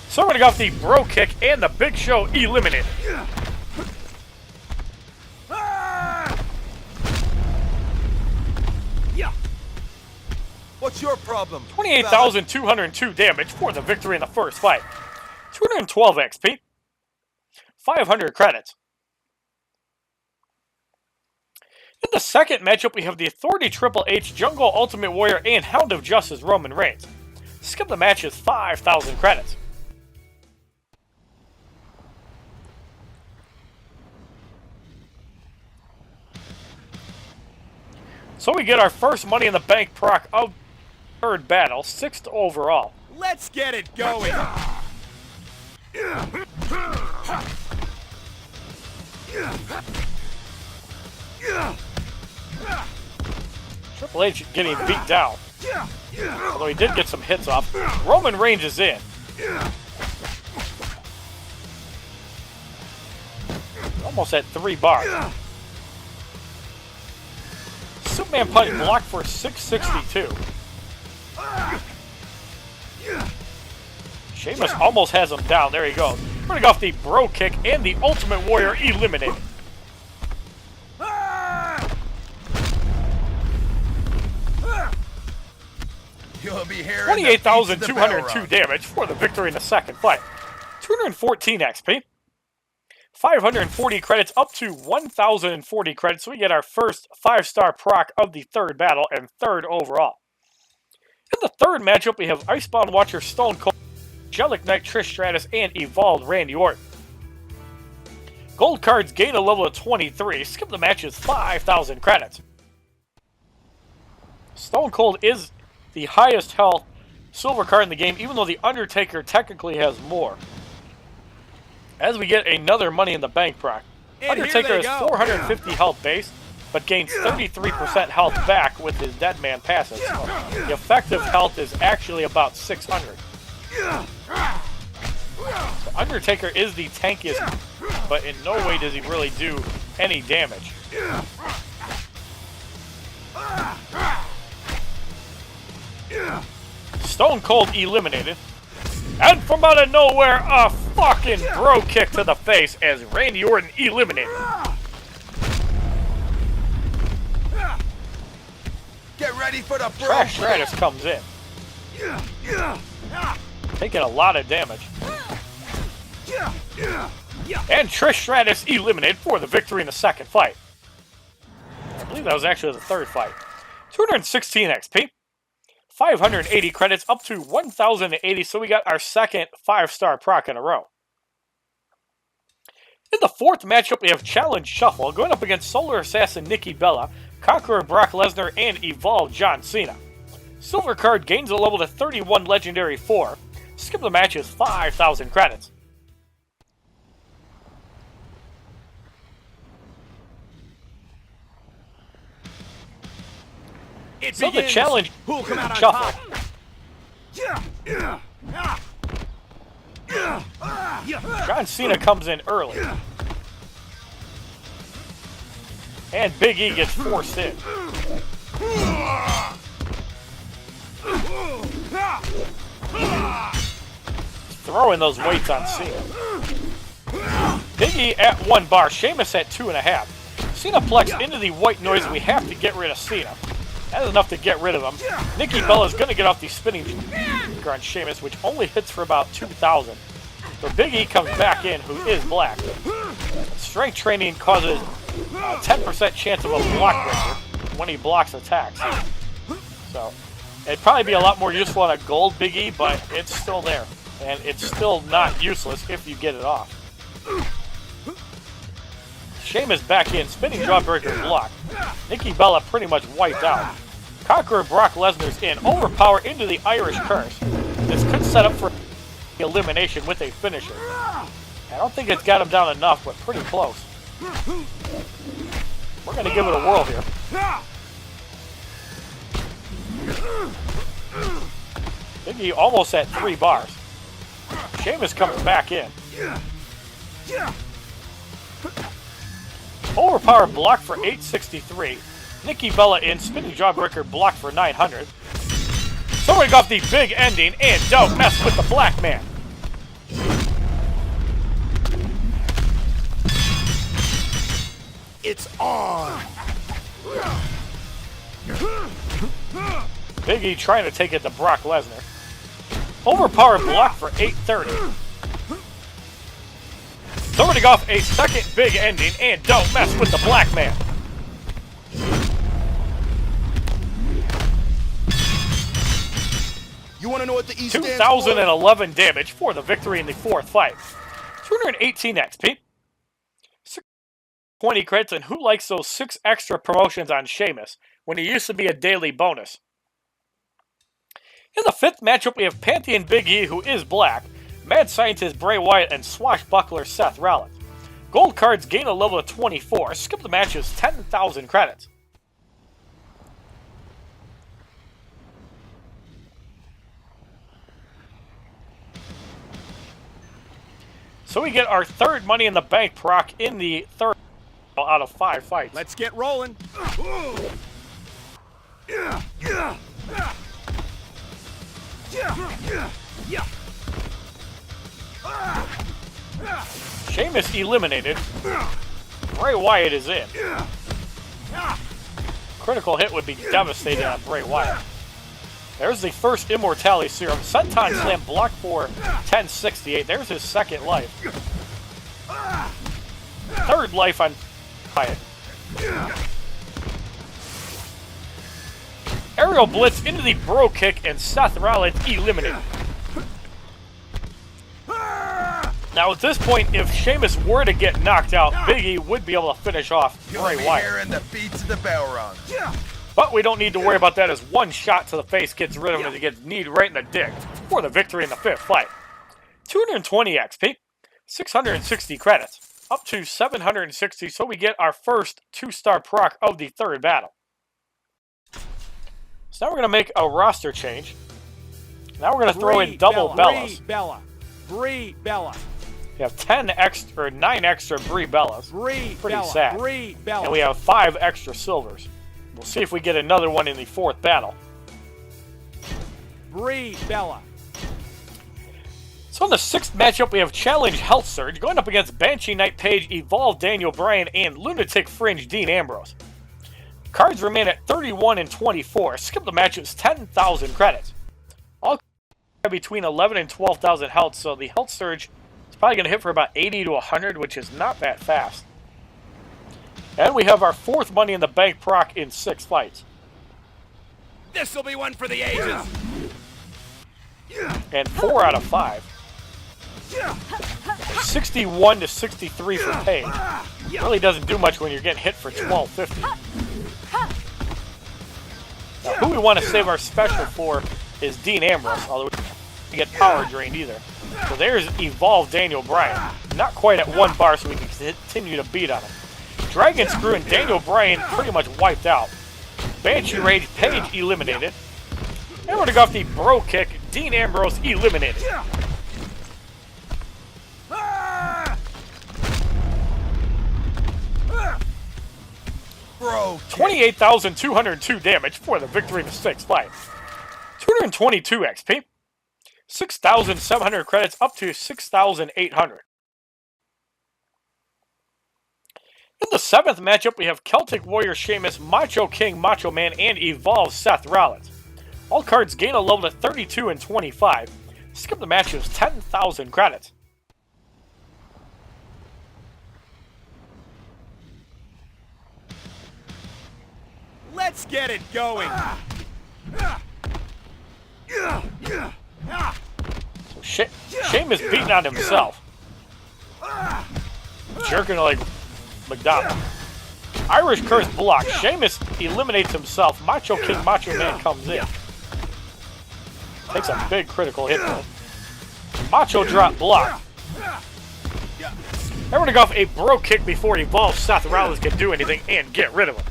So we're going to go off the Bro Kick and the Big Show eliminated. What's your problem? 28,202 damage for the victory in the first fight. 212 XP. 500 credits. In the second matchup, we have the Authority Triple H, Jungle Ultimate Warrior, and Hound of Justice Roman Reigns. Skip the match is 5,000 credits. So we get our first Money in the Bank proc of third battle, 6th overall. Let's get it going! Triple H getting beat down. Although he did get some hits off. Roman Reigns is in. Almost at 3 bars. Superman Punch blocked for 662. Sheamus almost has him down. There he goes. We're going to go off the Bro Kick and the Ultimate Warrior eliminated. You'll be hearing 28,202 damage for the victory in the second fight. 214 XP. 540 credits up to 1,040 credits. So we get our first 5-star proc of the third battle and 3rd overall. In the third matchup, we have Icebound Watcher, Stone Cold, Angelic Knight, Trish Stratus, and Evolved Randy Orton. Gold cards gain a level of 23. Skip the match is 5,000 credits. Stone Cold is the highest health silver card in the game, even though the Undertaker technically has more. As we get another Money in the Bank proc. Undertaker has 450 health base, but gains 33% health back with his Deadman passive. So the effective health is actually about 600. So Undertaker is the tankiest, but in no way does he really do any damage. Stone Cold eliminated. And from out of nowhere, a fucking Bro Kick to the face as Randy Orton eliminated. Get ready for the Bro Trish Stratus comes in. Taking a lot of damage. And Trish Stratus eliminated for the victory in the second fight. I believe that was actually the third fight. 216 XP. 580 credits up to 1,080, so we got our second 5-star proc in a row. In the fourth matchup, we have Challenge Shuffle going up against Solar Assassin Nikki Bella, Conqueror Brock Lesnar, and Evolve John Cena. Silver card gains a level to 31 Legendary 4. Skip the match is 5,000 credits. So the challenge Who'll come out on shuffle. John Cena comes in early. And Big E gets forced in. Throwing those weights on Cena. Big E at 1 bar, Sheamus at 2.5. Cena plex into the white noise. We have to get rid of Cena. That is enough to get rid of him. Nikki Bella is going to get off the spinning on Sheamus, which only hits for about 2,000. So Big E comes back in, who is black. Strength training causes a 10% chance of a block breaker when he blocks attacks. So it'd probably be a lot more useful on a gold Big E, but it's still there. And it's still not useless if you get it off. Sheamus back in, spinning jawbreaker block. Nikki Bella pretty much wiped out. Conqueror Brock Lesnar's in, overpower into the Irish Curse. This could set up for elimination with a finisher. I don't think it's got him down enough, but pretty close. We're going to give it a whirl here. Big E almost at 3 bars. Sheamus comes back in. Overpower block for 863. Nikki Bella in, spinning jawbreaker block for 900. Throwing off the big ending, and don't mess with the black man. It's on. Big E trying to take it to Brock Lesnar. Overpower block for 830. Throwing off a second big ending, and don't mess with the black man. You want to know what the E stands for? 2,011 damage for the victory in the fourth fight. 218 XP. 20 credits, and who likes those 6 extra promotions on Sheamus when he used to be a daily bonus? In the fifth matchup, we have Pantheon Big E, who is black, Mad Scientist Bray Wyatt, and Swashbuckler Seth Rollins. Gold cards gain a level of 24. Skip the match is 10,000 credits. So we get our third Money in the Bank proc in the third out of 5 fights. Let's get rolling. Sheamus eliminated. Bray Wyatt is in. Critical hit would be devastating on Bray Wyatt. There's the first Immortality Serum. Senton Slam blocked for 1068. There's his second life. Third life on Wyatt. Aerial Blitz into the Bro Kick, and Seth Rollins eliminated. Now at this point, if Sheamus were to get knocked out, Big E would be able to finish off Bray Wyatt. Hearing the beats of the bell rung. But we don't need to worry about that, as one shot to the face gets rid of him as he gets kneed right in the dick for the victory in the fifth fight. 220 XP, 660 credits, up to 760, so we get our first 2-star proc of the third battle. So now we're going to make a roster change. Now we're going to throw in double Bellas. Brie Bella. We have 9 extra Brie Bellas. Brie Pretty Bella. sad. Brie Bella. And we have 5 extra silvers. We'll see if we get another one in the fourth battle. Brie Bella. So in the sixth matchup, we have Challenge Health Surge going up against Banshee Knight Page, Evolve Daniel Bryan, and Lunatic Fringe Dean Ambrose. Cards remain at 31 and 24. Skip the match is 10,000 credits. All between 11 and 12,000 health, so the Health Surge is probably going to hit for about 80 to 100, which is not that fast. And we have our fourth Money in the Bank proc in 6 fights. This'll be one for the ages. And 4 out of 5. 61 to 63 for Page. Really doesn't do much when you're getting hit for 1250. Now, who we want to save our special for is Dean Ambrose, although we don't get power drained either. So there's Evolve Daniel Bryan. Not quite at 1 bar, so we can continue to beat on him. Dragon Screw and Daniel Bryan pretty much wiped out. Banshee Rage, Page eliminated. And we're going to go off the Bro Kick, Dean Ambrose eliminated. Bro, 28,202 damage for the victory in the 6th fight. 222 XP. 6,700 credits up to 6,800. In the 7th matchup, we have Celtic Warrior Sheamus, Macho King Macho Man, and Evolve Seth Rollins. All cards gain a level to 32 and 25. Skip the match is 10,000 credits. Let's get it going. So Sheamus beating on himself. Jerking like McDonald. Irish Curse block. Sheamus eliminates himself. Macho King Macho Man comes in. Takes a big critical hit though. Macho drop block. We're gonna go off a Bro Kick before Evolve Seth Rollins can do anything and get rid of him.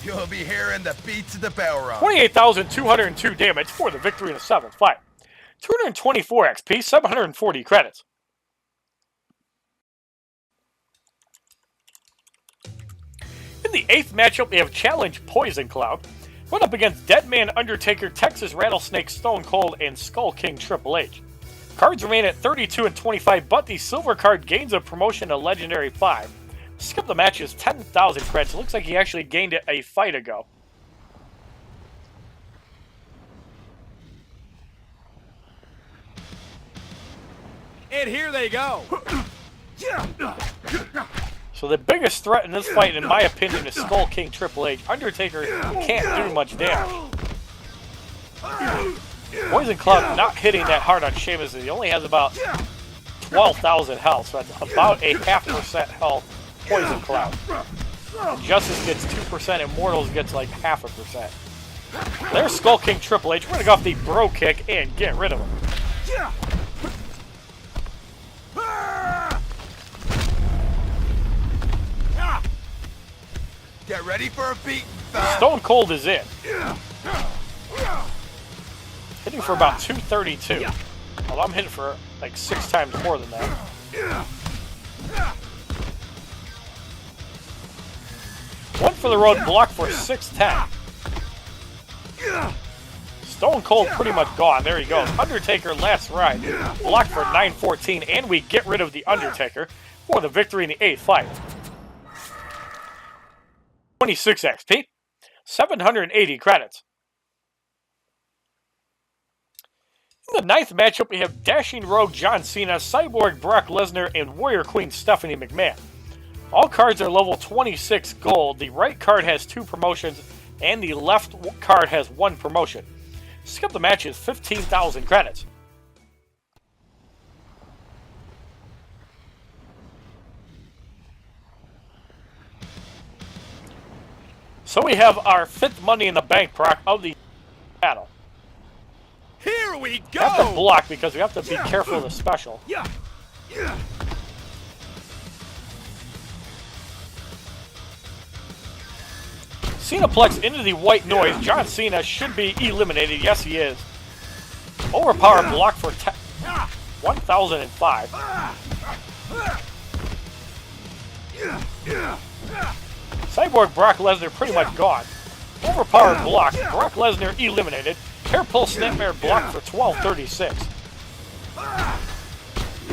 you'll be hearing the beats of the bell rung. 28,202 damage for the victory in the 7th fight. 224 XP, 740 credits. In the 8th matchup, we have Challenge Poison Cloud. Going up against Deadman Undertaker, Texas Rattlesnake Stone Cold, and Skull King Triple H. Cards remain at 32 and 25, but the silver card gains a promotion to Legendary 5. Skip the match is 10,000 credits. Looks like he actually gained it a fight ago. And here they go. So the biggest threat in this fight, in my opinion, is Skull King Triple H. Undertaker can't do much damage. Poison Cloud not hitting that hard on Sheamus. He only has about 12,000 health, so that's about a 0.5% health. Poison Cloud. Justice gets 2%, Immortals gets like 0.5%. There's Skull King Triple H. We're going to go off the Bro Kick and get rid of him. Get ready for a beat. Stone Cold is in. Hitting for about 232. Well, I'm hitting for like 6 times more than that. One for the road, block for 610. Stone Cold pretty much gone. There he goes. Undertaker last ride. Block for 914, and we get rid of the Undertaker for the victory in the 8th fight. 26 XP, 780 credits. In the 9th matchup, we have Dashing Rogue John Cena, Cyborg Brock Lesnar, and Warrior Queen Stephanie McMahon. All cards are level 26 gold. The right card has 2 promotions, and the left card has 1 promotion. Skip the match is 15,000 credits. So we have our 5th Money in the Bank proc of the battle. Here we go. We have to block because we have to be careful of the special. Cenaplex into the white noise. John Cena should be eliminated. Yes, he is. Overpower block for 1,005. Cyborg Brock Lesnar pretty much gone. Overpowered block. Brock Lesnar eliminated. Hair Pull Snapmare block for 1236.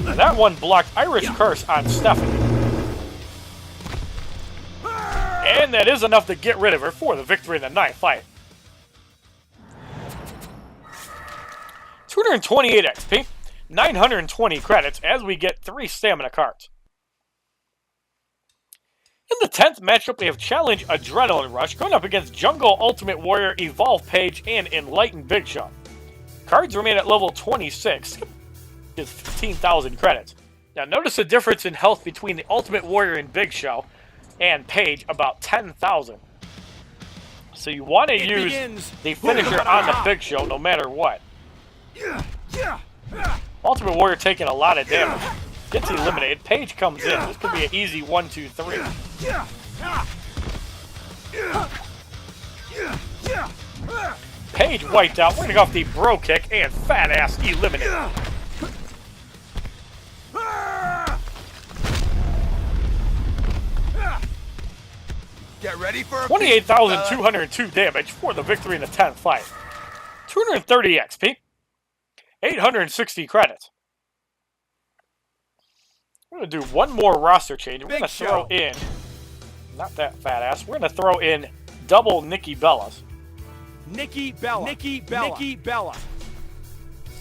And that one blocked Irish Curse on Stephanie. And that is enough to get rid of her for the victory in the 9th fight. 228 XP, 920 credits as we get 3 stamina cards. In the 10th matchup, we have Challenge Adrenaline Rush going up against Jungle Ultimate Warrior, Evolve Page, and Enlightened Big Show. Cards remain at level 26. Is 15,000 credits. Now notice the difference in health between the Ultimate Warrior and Big Show and Paige, about 10,000. So you want to use the finisher on the Big Show no matter what. Ultimate Warrior taking a lot of damage. Gets eliminated. Paige comes in. This could be an easy 1, 2, 3. Paige wiped out. We're going to go off the bro kick and fat ass eliminated. Get ready for a 28,202 damage for the victory in the 10th fight. 230 XP. 860 credits. We're going to do one more roster change. We're going to throw in, not that fat ass, we're going to throw in double Nikki Bellas. Nikki Bella. Nikki Bella. Nikki Bella.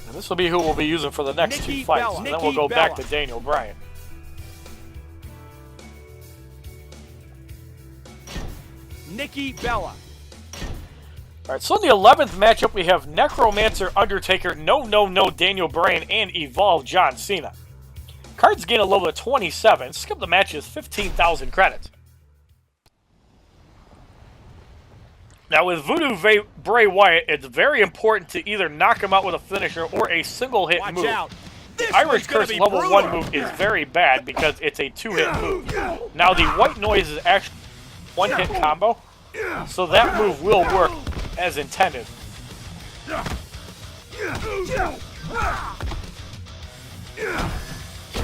And this will be who we'll be using for the next two fights. And then we'll go back to Daniel Bryan. Nikki Bella. Alright, so in the 11th matchup, we have Necromancer, Undertaker, No Daniel Bryan, and Evolve John Cena. Cards gain a level of 27. Skip the match is 15,000 credits. Now with Voodoo Bray Wyatt, it's very important to either knock him out with a finisher or a single hit move. The Irish Curse level 1 move is very bad because it's a 2-hit move. Now the White Noise is actually a 1-hit combo, so that move will work as intended.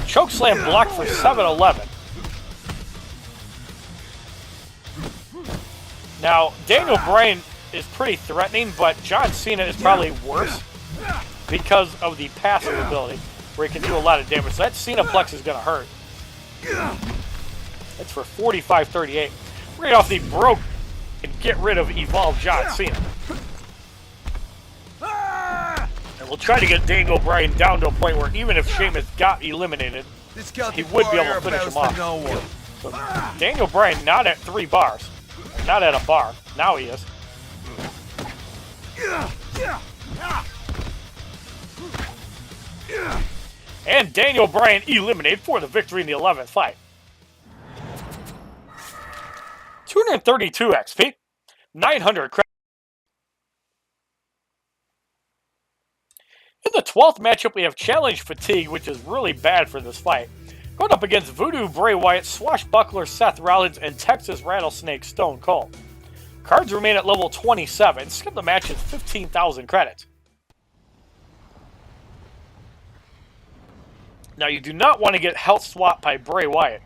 Chokeslam blocked for 7-11. Now, Daniel Bryan is pretty threatening, but John Cena is probably worse because of the passive ability, where he can do a lot of damage. So that Cenaplex is going to hurt. That's for 45-38. We're going off the broke and get rid of Evolve John Cena. And we'll try to get Daniel Bryan down to a point where even if Sheamus got eliminated, he would be able to finish him off. So Daniel Bryan not at 3 bars. Not at a bar. Now he is. And Daniel Bryan eliminated for the victory in the 11th fight. 232 XP. 900 credits. In the 12th matchup, we have Challenge Fatigue, which is really bad for this fight. Going up against Voodoo Bray Wyatt, Swashbuckler Seth Rollins, and Texas Rattlesnake Stone Cold. Cards remain at level 27. Skip the match is 15,000 credits. Now you do not want to get health swapped by Bray Wyatt.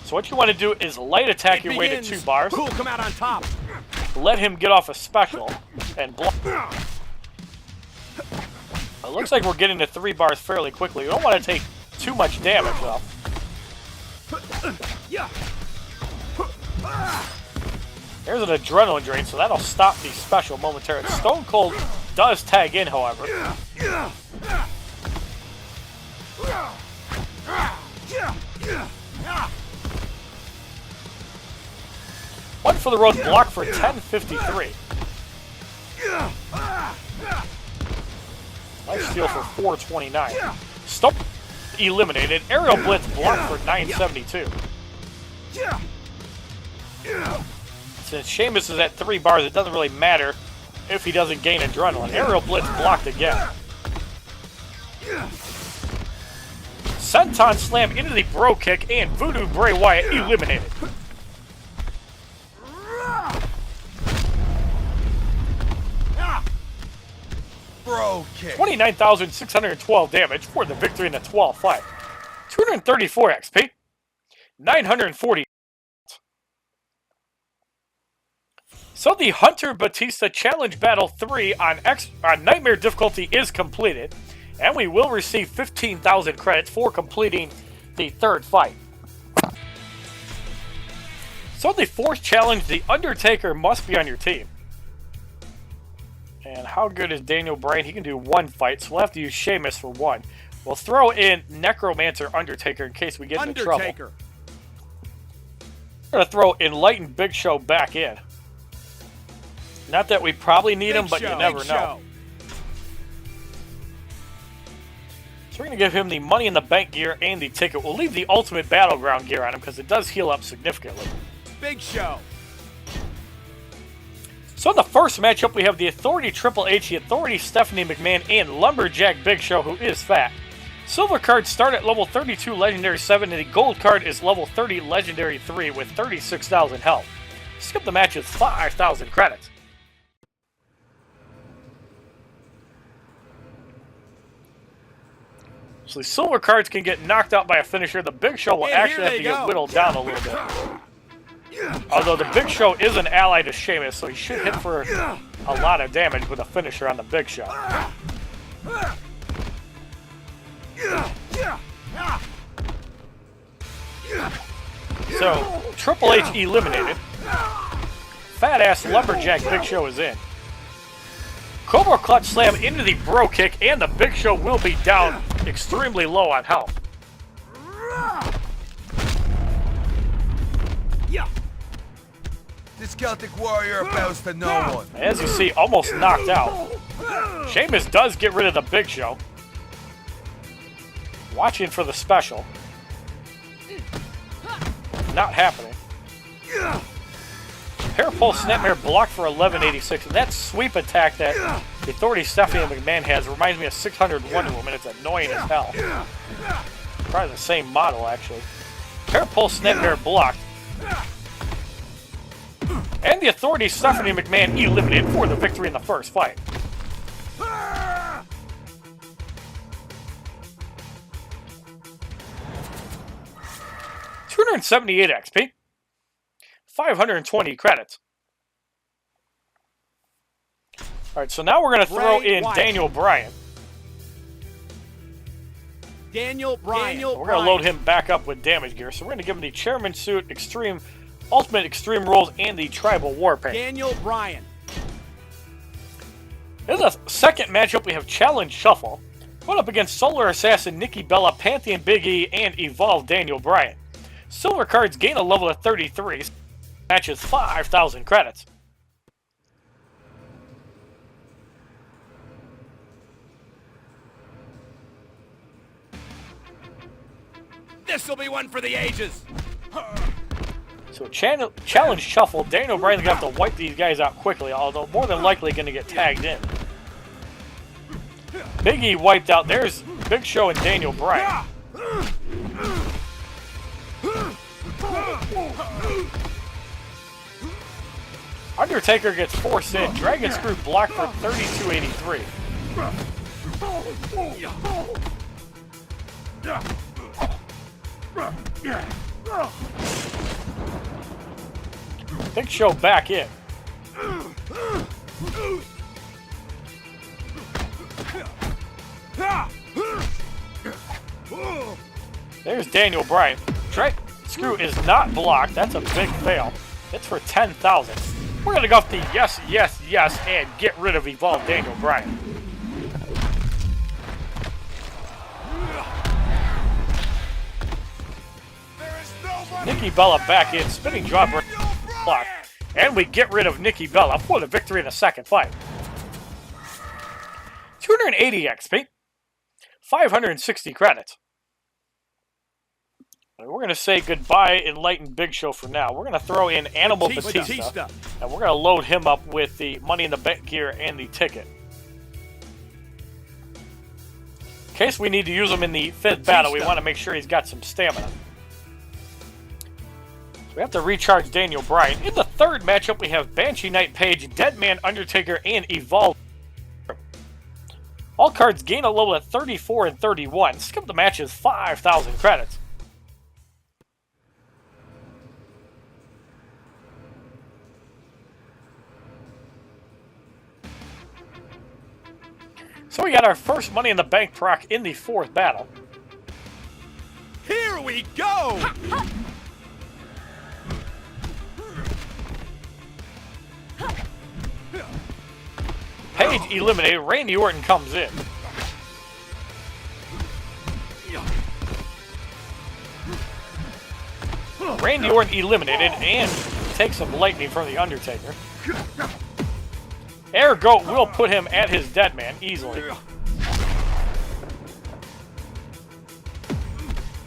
So what you want to do is light attack your way to 2 bars. Who'll come out on top? Let him get off a special and block. It looks like we're getting to 3 bars fairly quickly. You don't want to take too much damage though. There's an adrenaline drain, so that'll stop the special momentarily. Stone Cold does tag in, however. One for the road, block for 10.53. Life steal for 4.29. Stone eliminated. Aerial Blitz blocked for 9.72. Since Sheamus is at 3 bars, it doesn't really matter if he doesn't gain adrenaline. Aerial Blitz blocked again. Senton Slam into the bro kick, and Voodoo Bray Wyatt eliminated. Bro kick. 29,612 damage for the victory in the 12th fight. 234 XP. 940. So the Hunter Batista Challenge Battle 3 on Nightmare difficulty is completed, and we will receive 15,000 credits for completing the 3rd fight. So the 4th challenge, the Undertaker must be on your team. And how good is Daniel Bryan? He can do 1 fight, so we'll have to use Sheamus for 1. We'll throw in Necromancer Undertaker in case we get into trouble. We're going to throw Enlightened Big Show back in. Not that we probably need him, but you never know. So we're going to give him the Money in the Bank gear and the ticket. We'll leave the Ultimate Battleground gear on him because it does heal up significantly. Big Show. So in the first matchup, we have the Authority Triple H, the Authority Stephanie McMahon, and Lumberjack Big Show, who is fat. Silver cards start at level 32, Legendary 7, and the gold card is level 30, Legendary 3, with 36,000 health. Skip the match with 5,000 credits. So the silver cards can get knocked out by a finisher. The Big Show will actually have to get whittled down a little bit. Although the Big Show is an ally to Sheamus, so he should hit for a lot of damage with a finisher on the Big Show. So, Triple H eliminated. Fat-ass Lumberjack Big Show is in. Cobra Clutch Slam into the Bro Kick, and the Big Show will be down extremely low on health. This Celtic warrior bows to no one. As you see, almost knocked out. Sheamus does get rid of the Big Show. Watching for the special. Not happening. Hair pull snapmare blocked for 1186. And that sweep attack that the Authority Stephanie McMahon has reminds me of 600 Wonder Woman. It's annoying as hell. Probably the same model, actually. Hair pull snapmare blocked. And the Authority Stephanie McMahon eliminated for the victory in the first fight. 278 XP. 520 credits. Alright, so now we're going to throw in Daniel Bryan. Daniel Bryan. We're going to load him back up with damage gear. So we're going to give him the Chairman Suit, Extreme, Ultimate Extreme Rolls, and the Tribal War Paint. Daniel Bryan. In the second matchup, we have Challenge Shuffle. Going up against Solar Assassin, Nikki Bella, Pantheon Big E, and Evolve Daniel Bryan. Silver cards gain a level of 33. Match is 5,000 credits. This'll be one for the ages. So Challenge Shuffle, Daniel Bryan's going to have to wipe these guys out quickly, although more than likely going to get tagged in. Big E wiped out. There's Big Show and Daniel Bryan. Undertaker gets forced in. Dragon Screw blocked for 3283. Big Show back in. There's Daniel Bryan. Dragon Screw is not blocked. That's a big fail. It's for 10,000. We're going to go with the yes, yes, yes, and get rid of Evolve Daniel Bryan. Nikki Bella back in, spinning dropper block. And we get rid of Nikki Bella for the victory in the second fight. 280 XP. 560 credits. We're going to say goodbye, Enlightened Big Show for now. We're going to throw in Animal Batista. And we're going to load him up with the Money in the Bank gear and the ticket. In case we need to use him in the fifth battle, we want to make sure he's got some stamina. So we have to recharge Daniel Bryan. In the third matchup, we have Banshee Knight Page, Deadman Undertaker, and Evolve. All cards gain a level at 34 and 31. Skip the matches, 5,000 credits. So we got our first Money in the Bank proc in the fourth battle. Here we go! Page eliminated. Randy Orton comes in. Randy Orton eliminated and takes some lightning from the Undertaker. Air Goat will put him at his dead man easily.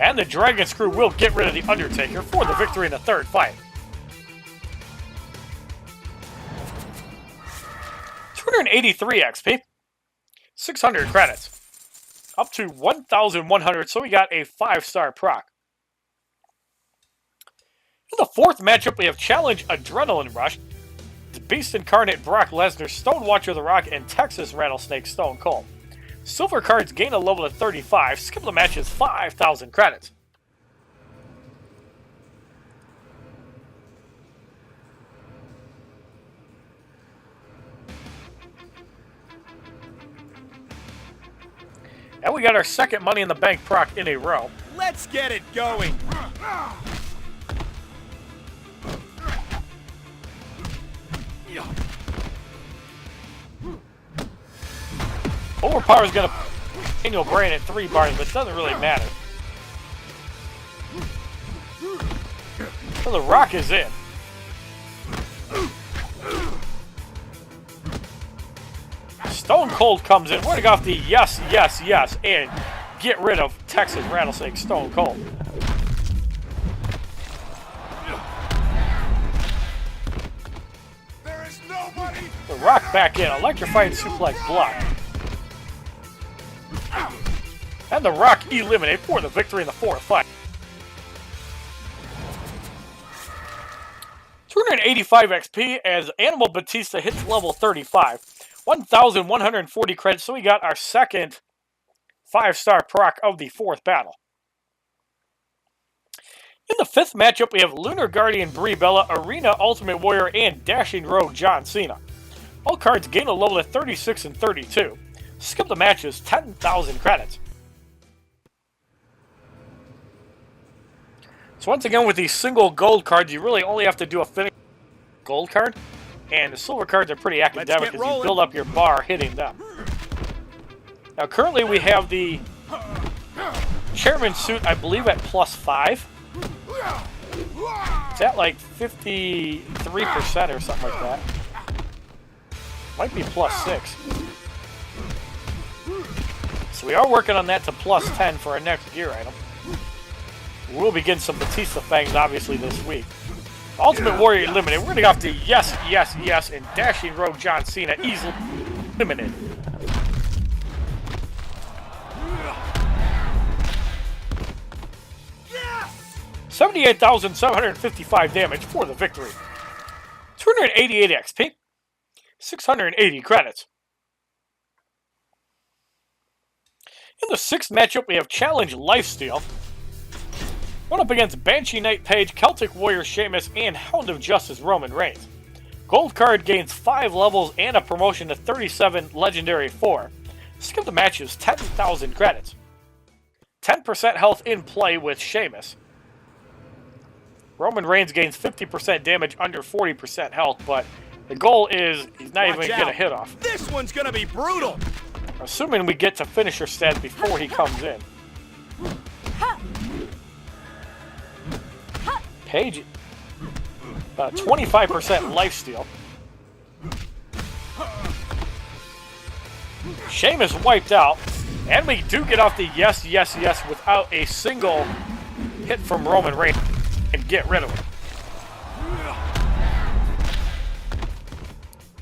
And the Dragon Screw will get rid of the Undertaker for the victory in the third fight. 283 XP. 600 credits. Up to 1,100, so we got a 5-star proc. In the fourth matchup, we have Challenge Adrenaline Rush. The Beast Incarnate Brock Lesnar, Stone Watcher The Rock, and Texas Rattlesnake Stone Cold. Silver cards gain a level of 35. Skip the match is 5,000 credits. And we got our second Money in the Bank proc in a row. Let's get it going. Overpower is going to Daniel Bryan at 3 bars, but it doesn't really matter. So the Rock is in. Stone Cold comes in. We're going to go off the yes, yes, yes, and get rid of Texas Rattlesnake Stone Cold. There is nobody. The Rock back in. Electrifying suplex block. And the Rock eliminated for the victory in the fourth fight. 285 XP as Animal Batista hits level 35. 1,140 credits, so we got our second 5-star proc of the fourth battle. In the fifth matchup, we have Lunar Guardian Brie Bella, Arena Ultimate Warrior, and Dashing Rogue John Cena. All cards gain a level of 36 and 32. Skip the matches, 10,000 credits. So once again, with these single gold cards, you really only have to do a finish gold card. And the silver cards are pretty academic as you build up your bar hitting them. Now currently we have the Chairman suit, I believe, at +5. It's at like 53% or something like that. Might be +6. So we are working on that to +10 for our next gear item. We'll be getting some Batista fangs obviously this week. Ultimate Warrior eliminated. We're going to go off to yes, yes, yes, and Dashing Rogue John Cena easily eliminated. Yes! 78,755 damage for the victory. 288 XP. 680 credits. In the sixth matchup, we have Challenge Lifesteal. Going up against Banshee Knight Page, Celtic Warrior Sheamus, and Hound of Justice Roman Reigns. Gold card gains 5 levels and a promotion to 37 Legendary 4. Skip the matches, 10,000 credits. 10% health in play with Sheamus. Roman Reigns gains 50% damage under 40% health, but the goal is he's not even going to get a hit off. This one's going to be brutal. Assuming we get to finisher stats before he comes in. Page, 25% lifesteal. Sheamus wiped out, and we do get off the yes, yes, yes without a single hit from Roman Reigns and get rid of him.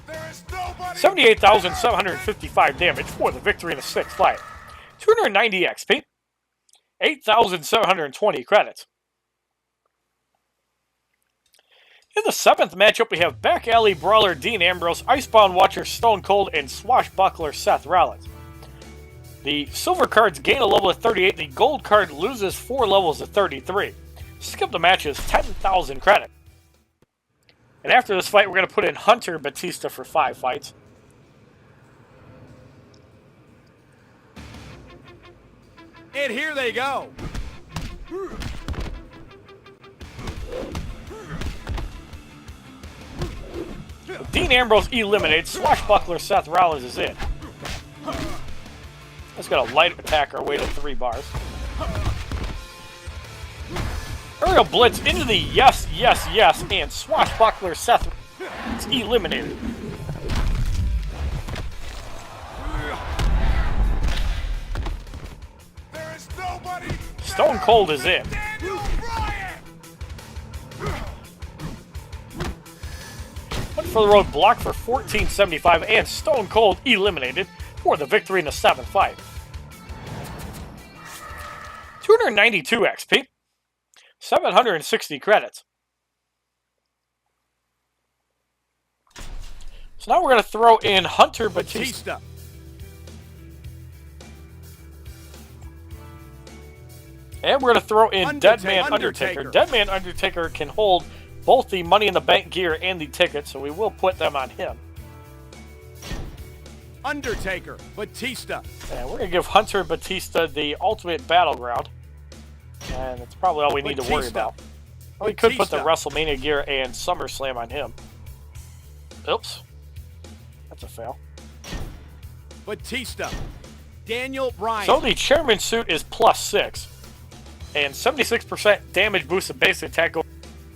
There is nobody. 78,755 damage for the victory in the sixth fight. 290 XP. 8,720 credits. In the seventh matchup, we have Back Alley Brawler Dean Ambrose, Icebound Watcher Stone Cold, and Swashbuckler Seth Rollins. The silver cards gain a level of 38, the gold card loses 4 levels of 33. Skip the matches, 10,000 credit. And after this fight, we're going to put in Hunter Batista for 5 fights. And here they go. Dean Ambrose eliminated. Swashbuckler Seth Rollins is in. Let's get a light attack our way to 3 bars. Aerial Blitz into the yes, yes, yes, and Swashbuckler Seth is eliminated. Stone Cold is in. Went for the road block for 1475, and Stone Cold eliminated for the victory in the 7th fight. 292 XP, 760 credits. So now we're going to throw in Hunter Batista. And we're going to throw in Deadman Undertaker. Deadman Undertaker can hold both the Money in the Bank gear and the ticket, so we will put them on him. Undertaker, Batista. And we're going to give Hunter Batista the Ultimate Battleground. And that's probably all we need to worry about. Well, we could put the WrestleMania gear and SummerSlam on him. Oops. That's a fail. Batista. Daniel Bryan. So the Chairman suit is +6. And 76% damage boost of basic attack goes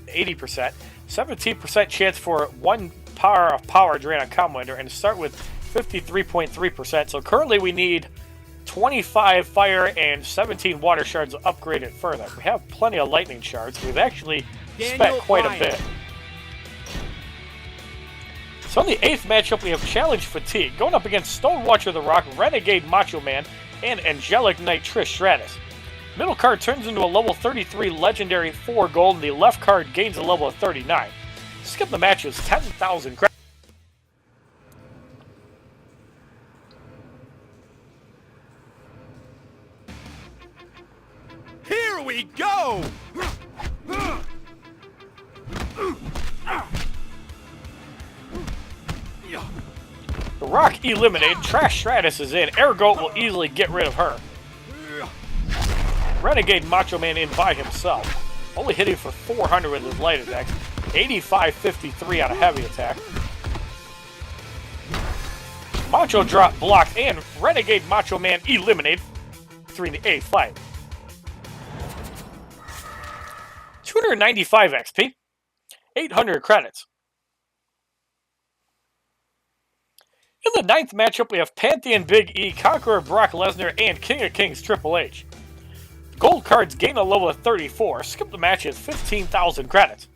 to 80%. 17% chance for 1 power of power drain on Commander. And start with 53.3%. So currently we need 25 fire and 17 water shards to upgrade it further. We have plenty of lightning shards. We've actually spent quite a bit. So in the 8th matchup, we have Challenge Fatigue, going up against Stone Watcher The Rock, Renegade Macho Man, and Angelic Knight Trish Stratus. Middle card turns into a level 33 legendary 4 gold, and the left card gains a level of 39. Skip the match is 10,000 credits. Here we go! The Rock eliminated. Trish Stratus is in. Air Goat will easily get rid of her. Renegade Macho Man in by himself. Only hitting for 400 with his light attacks. 85-53 on a heavy attack. Macho drop blocked, and Renegade Macho Man eliminated. 3 in the 8th fight. 295 XP. 800 credits. In the 9th matchup, we have Pantheon Big E, Conqueror Brock Lesnar, and King of Kings Triple H. Gold cards gain a level of 34. Skip the match is 15,000 credits.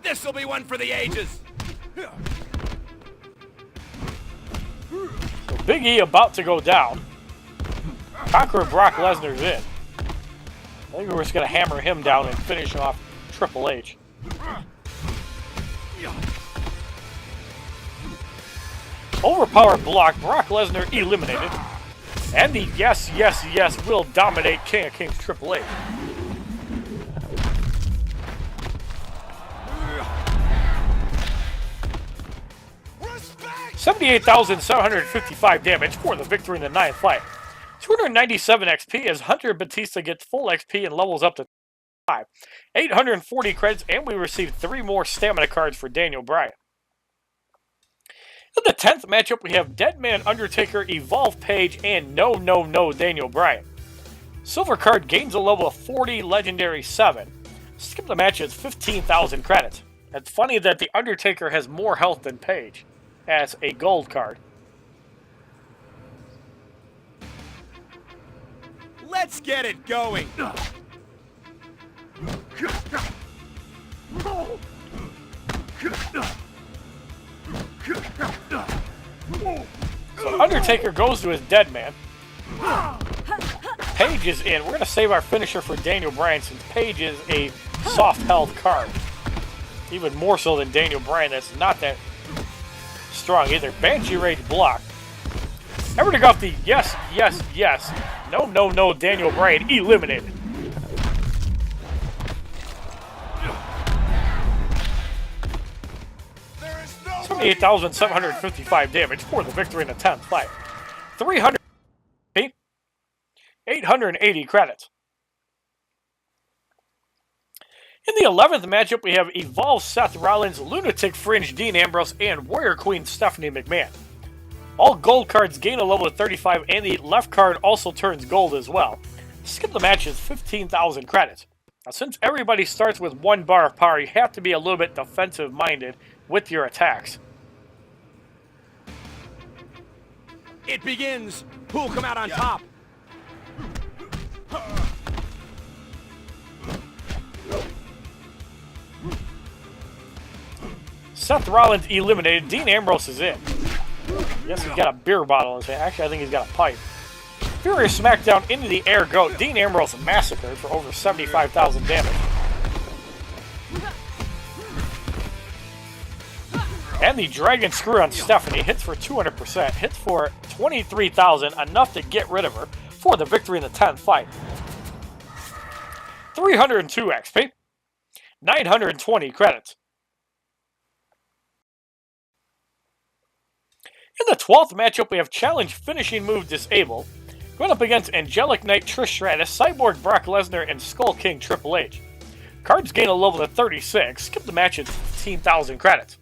This'll be one for the ages. So Big E about to go down. Conqueror Brock Lesnar's in. I think we're just going to hammer him down and finish off Triple H. Overpowered block, Brock Lesnar eliminated. And the yes, yes, yes will dominate King of Kings Triple H. Respect! 78,755 damage for the victory in the 9th fight. 297 XP as Hunter Batista gets full XP and levels up to 5. 840 credits, and we received 3 more stamina cards for Daniel Bryan. In the 10th matchup, we have Deadman Undertaker, Evolve Page, and No Daniel Bryan. Silver card gains a level of 40, Legendary 7. Skip the match is 15,000 credits. It's funny that the Undertaker has more health than Page as a gold card. Let's get it going. So Undertaker goes to his dead man. Page is in. We're going to save our finisher for Daniel Bryan since Page is a soft health card. Even more so than Daniel Bryan, that's not that strong either. Banshee Rage block. Everything off the yes, yes, yes. No, Daniel Bryan eliminated. There is no 78,755 damage for the victory in the 10th fight. 300 880 credits. In the 11th matchup, we have Evolve Seth Rollins, Lunatic Fringe Dean Ambrose, and Warrior Queen Stephanie McMahon. All gold cards gain a level of 35, and the left card also turns gold as well. Skip the match is 15,000 credits. Now, since everybody starts with 1 bar of power, you have to be a little bit defensive-minded with your attacks. It begins. Who'll come out on top? Seth Rollins eliminated. Dean Ambrose is in. Yes, he's got a beer bottle in his hand. Actually, I think he's got a pipe. Furious SmackDown into the air goat. Dean Ambrose massacred for over 75,000 damage. And the Dragon Screw on Stephanie hits for 200%. Hits for 23,000, enough to get rid of her for the victory in the 10th fight. 302 XP. 920 credits. In the 12th matchup, we have Challenge Finishing Move Disable. Going up against Angelic Knight Trish Stratus, Cyborg Brock Lesnar, and Skull King Triple H. Cards gain a level to 36. Skip the match at 15,000 credits.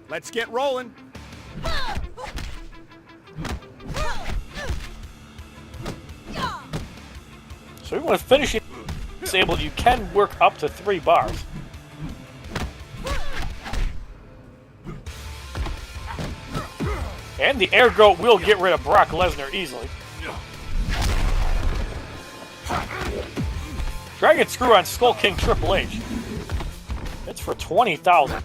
Let's get rolling. So even with finishing disabled, you can work up to 3 bars. And the air goat will get rid of Brock Lesnar easily. Dragon Screw on Skull King Triple H. It's for 20,000.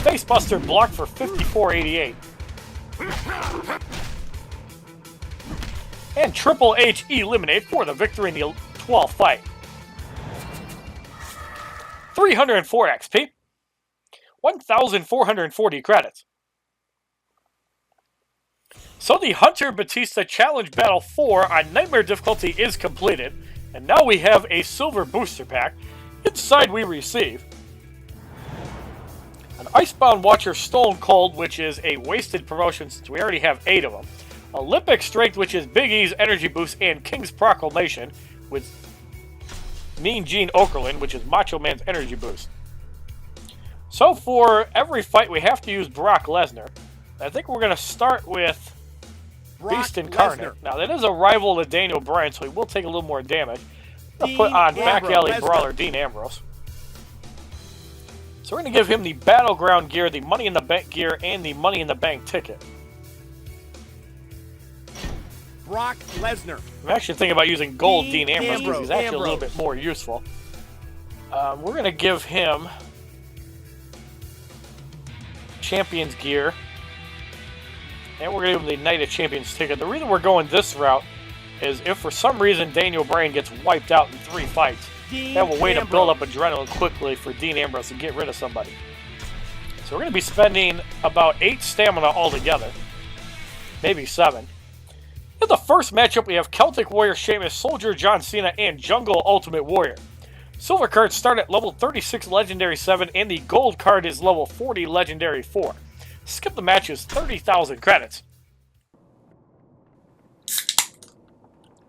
Facebuster blocked for 5488. And Triple H eliminated for the victory in the 12th fight. 304 XP. 1,440 credits. So the Hunter Batista Challenge Battle 4 on Nightmare difficulty is completed. And now we have a silver booster pack. Inside we receive an Icebound Watcher Stone Cold, which is a wasted promotion since we already have 8 of them. Olympic Strength, which is Big E's Energy Boost, and King's Proclamation with Mean Gene Okerlund, which is Macho Man's Energy Boost. So for every fight, we have to use Brock Lesnar. I think we're going to start with Beast Incarnate. Now, that is a rival to Daniel Bryan, so he will take a little more damage. I'm going to put on Back Alley Brawler Dean Ambrose. So we're going to give him the Battleground gear, the Money in the Bank gear, and the Money in the Bank ticket. Brock Lesnar. I'm actually thinking about using gold Dean Ambrose because he's actually a little bit more useful. We're going to give him Champions gear. And we're going to give him the Night of Champions ticket. The reason we're going this route is if for some reason Daniel Bryan gets wiped out in 3 fights, they have a way to build up adrenaline quickly for Dean Ambrose to get rid of somebody. So we're going to be spending about 8 stamina altogether. Maybe 7. In the first matchup, we have Celtic Warrior Sheamus, Soldier John Cena, and Jungle Ultimate Warrior. Silver cards start at level 36 Legendary 7, and the gold card is level 40 Legendary 4. Skip the match is 30,000 credits.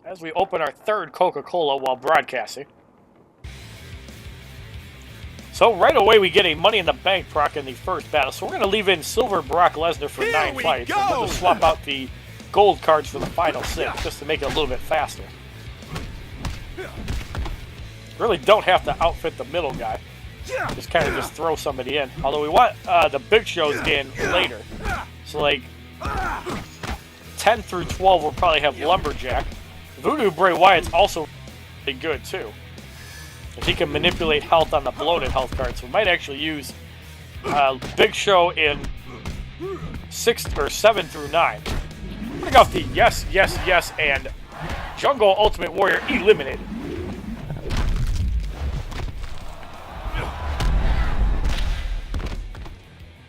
As we open our 3rd Coca-Cola while broadcasting. So right away we get a Money in the Bank proc in the first battle. So we're going to leave in Silver Brock Lesnar for 9 fights. And we'll just swap out the gold cards for the final 6 just to make it a little bit faster. Really don't have to outfit the middle guy. Just kind of just throw somebody in. Although we want the big shows in later. So like 10 through 12 we'll probably have Lumberjack. Voodoo Bray Wyatt's also really good too. If he can manipulate health on the bloated health card. So we might actually use Big Show in 6 or 7 through 9. Bring off the yes, yes, yes, and Jungle Ultimate Warrior eliminated.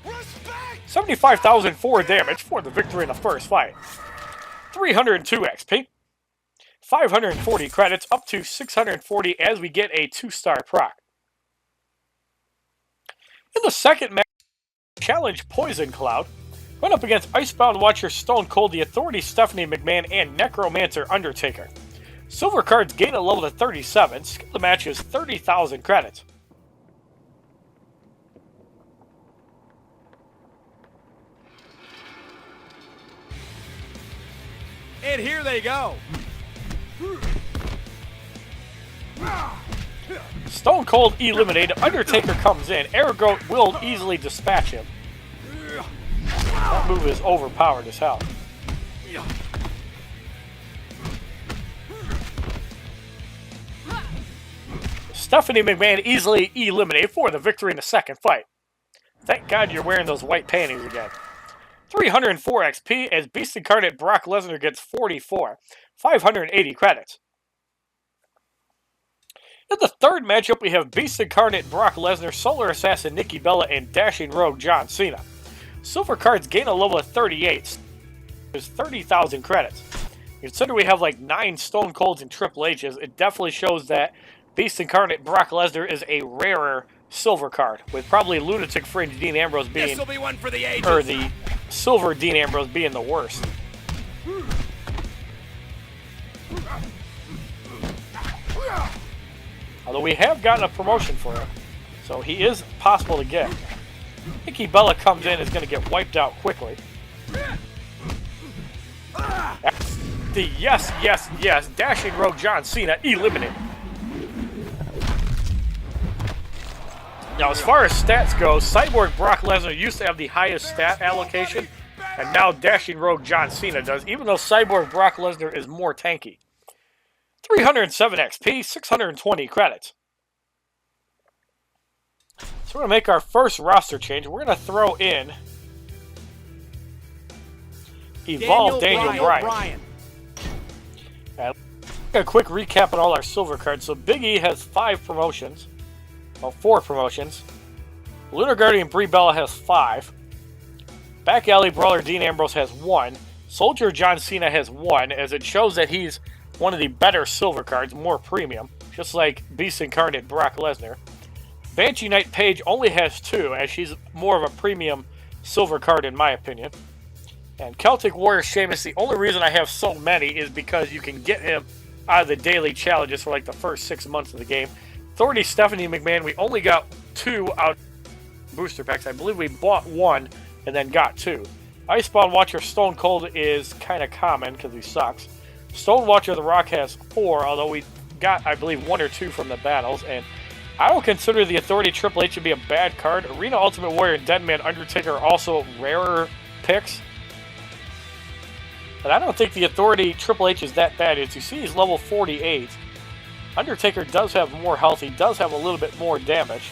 Respect! 75,004 damage for the victory in the first fight. 302 XP. 540 credits, up to 640 as we get a 2-star proc. In the second match, Challenge Poison Cloud. Going up against Icebound Watcher Stone Cold, The Authority Stephanie McMahon, and Necromancer Undertaker. Silver cards gain a level to 37. Skip the match is 30,000 credits. And here they go. Stone Cold eliminated. Undertaker comes in. Ergo will easily dispatch him. That move is overpowered as hell. Stephanie McMahon easily eliminated for the victory in the second fight. Thank God you're wearing those white panties again. 304 XP as Beast Incarnate Brock Lesnar gets 44. 580 credits. In the third matchup, we have Beast Incarnate Brock Lesnar, Solar Assassin Nikki Bella, and Dashing Rogue John Cena. Silver cards gain a level of 38. There's 30,000 credits. Consider we have like 9 Stone Colds and Triple H's, it definitely shows that Beast Incarnate Brock Lesnar is a rarer silver card, with probably Lunatic Fringe Dean Ambrose being, This'll be one for the ages. or the silver Dean Ambrose being the worst. Although we have gotten a promotion for him, so he is possible to get. Nikki Bella comes in, is going to get wiped out quickly. The yes, yes, yes, Dashing Rogue John Cena eliminated. Now, as far as stats go, Cyborg Brock Lesnar used to have the highest stat allocation, and now Dashing Rogue John Cena does, even though Cyborg Brock Lesnar is more tanky. 307 XP, 620 credits. So we're going to make our first roster change. We're going to throw in Evolve Daniel Bryan. A quick recap on all our silver cards. So Big E has 5 promotions. Well, 4 promotions. Lunar Guardian Brie Bella has 5. Back Alley Brawler Dean Ambrose has 1. Soldier John Cena has 1, as it shows that he's one of the better silver cards, more premium, just like Beast Incarnate Brock Lesnar. Banshee Knight Paige only has 2, as she's more of a premium silver card in my opinion. And Celtic Warrior Sheamus, the only reason I have so many is because you can get him out of the daily challenges for like the first 6 months of the game. Authority Stephanie McMahon, we only got 2 out booster packs. I believe we bought 1 and then got 2. Icebound Watcher Stone Cold is kind of common because he sucks. Stone Watcher The Rock has 4, although we got, I believe, 1 or 2 from the battles. And I don't consider the Authority Triple H to be a bad card. Arena Ultimate Warrior and Deadman Undertaker are also rarer picks. But I don't think the Authority Triple H is that bad. As you see, he's level 48. Undertaker does have more health. He does have a little bit more damage.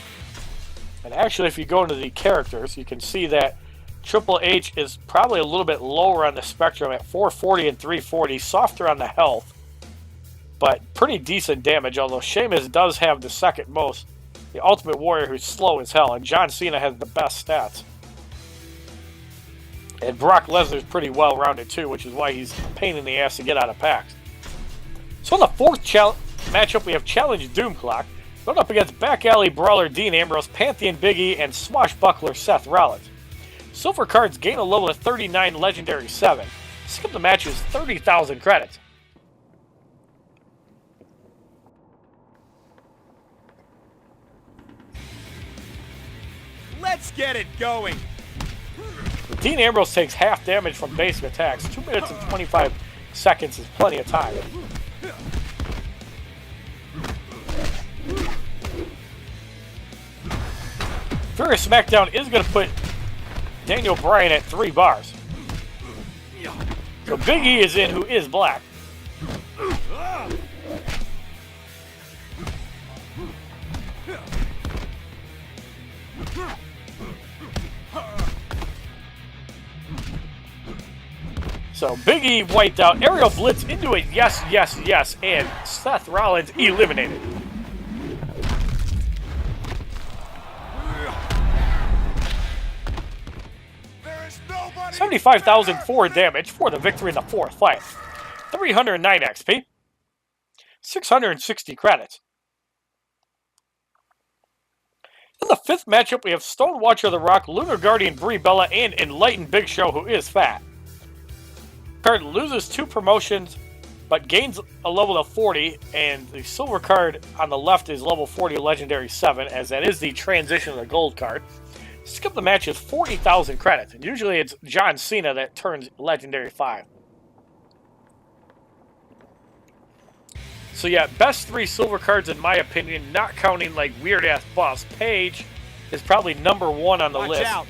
And actually, if you go into the characters, you can see that Triple H is probably a little bit lower on the spectrum at 440 and 340. Softer on the health, but pretty decent damage. Although Sheamus does have the second most. The Ultimate Warrior, who's slow as hell. And John Cena has the best stats. And Brock Lesnar is pretty well-rounded too, which is why he's a pain in the ass to get out of packs. So in the fourth matchup, we have Challenge Doom Clock going up against Back Alley Brawler Dean Ambrose, Pantheon Big E, and Swashbuckler Seth Rollins. Silver cards gain a level of 39, Legendary 7. Skip the match is 30,000 credits. Let's get it going. Dean Ambrose takes half damage from basic attacks. 2 minutes and 25 seconds is plenty of time. Furious SmackDown is going to put Daniel Bryan at 3 bars. So Big E is in, who is black. So Big E wiped out, Aerial Blitz into it, yes, yes, yes, and Seth Rollins eliminated. There is nobody 75,004 damage for the victory in the fourth fight. 309 XP. 660 credits. In the fifth matchup, we have Stone Watcher The Rock, Lunar Guardian Brie Bella, and Enlightened Big Show, who is fat. Card loses 2 promotions, but gains a level of 40, and the silver card on the left is level 40 Legendary 7, as that is the transition of the gold card. Skip the match is 40,000 credits, and usually it's John Cena that turns Legendary 5. So yeah, best 3 silver cards in my opinion, not counting like weird-ass buffs. Paige is probably number 1 on the list. Out.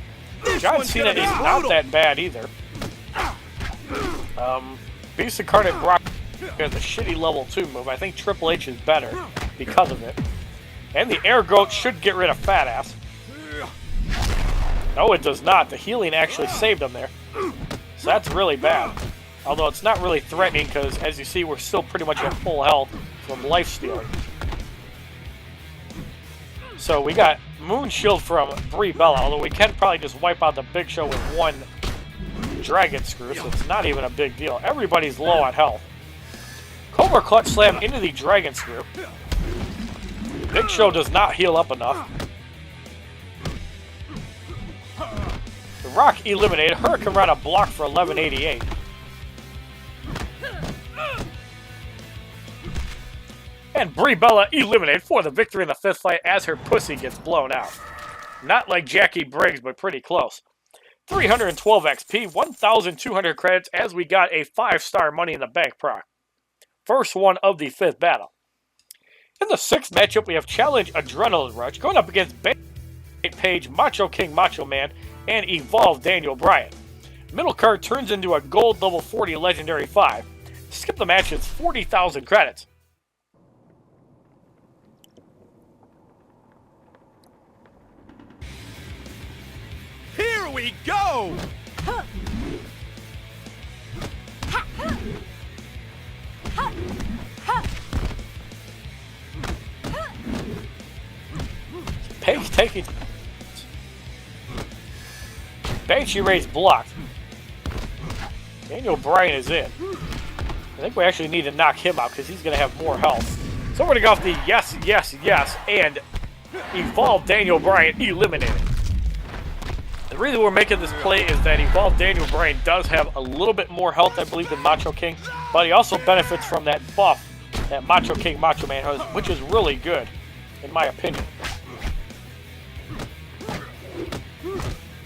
John Cena is not that bad either. Beast Incarnate Brock has a shitty level 2 move. I think Triple H is better because of it. And the Air Goat should get rid of Fat Ass. No, it does not. The healing actually saved him there. So that's really bad. Although it's not really threatening because, as you see, we're still pretty much at full health from life stealing. So we got Moon Shield from Brie Bella, although we can probably just wipe out the Big Show with 1 Dragon Screw, so it's not even a big deal. Everybody's low on health. Cobra Clutch Slam into the Dragon Screw. Big Show does not heal up enough. The Rock eliminated. Hurricane Rana blocked for 1188. And Brie Bella eliminated for the victory in the 5th fight as her pussy gets blown out. Not like Jackie Briggs, but pretty close. 312 XP, 1,200 credits as we got a 5-star Money in the Bank proc. First one of the 5th battle. In the 6th matchup, we have Challenge Adrenaline Rush going up against Paige, Macho King Macho Man, and Evolve Daniel Bryan. Middle card turns into a gold level 40 Legendary 5. Skip the match, it's 40,000 credits. Here we go! Paige taking... Banshee Rays blocked. Daniel Bryan is in. I think we actually need to knock him out because he's going to have more health. So we're going to go off the yes, yes, yes, and Evolve Daniel Bryan eliminated. The reason we're making this play is that Evolve Daniel Bryan does have a little bit more health, I believe, than Macho King, but he also benefits from that buff that Macho King Macho Man has, which is really good, in my opinion.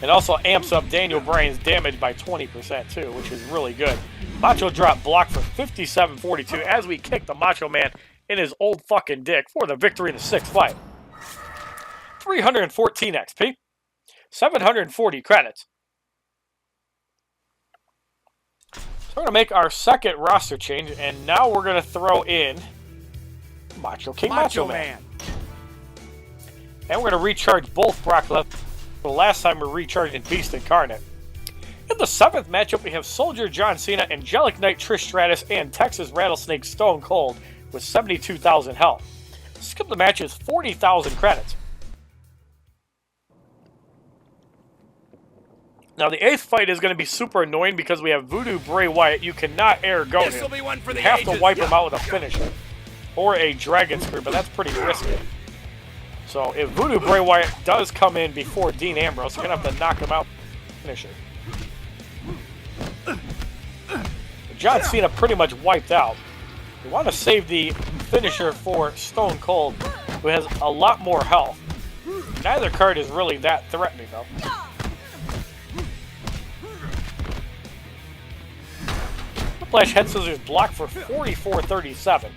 It also amps up Daniel Bryan's damage by 20% too, which is really good. Macho drop blocked for 57.42 as we kick the Macho Man in his old fucking dick for the victory in the 6th fight. 314 XP, 740 credits. So we're going to make our 2nd roster change, and now we're going to throw in Macho King Macho Man. And we're going to recharge both Brock Lesnar. The last time we're recharging Beast Incarnate. In the 7th matchup, we have Soldier John Cena, Angelic Knight Trish Stratus, and Texas Rattlesnake Stone Cold with 72,000 health. Skip the match is 40,000 credits. Now the 8th fight is going to be super annoying because we have Voodoo Bray Wyatt. You cannot air go him. You have to wipe him out with a finisher or a Dragon Screw, but that's pretty risky. So if Voodoo Bray Wyatt does come in before Dean Ambrose, you're going to have to knock him out with a finisher. John Cena pretty much wiped out. You want to save the finisher for Stone Cold, who has a lot more health. Neither card is really that threatening, though. Flash Head Scissors blocked for 44.37.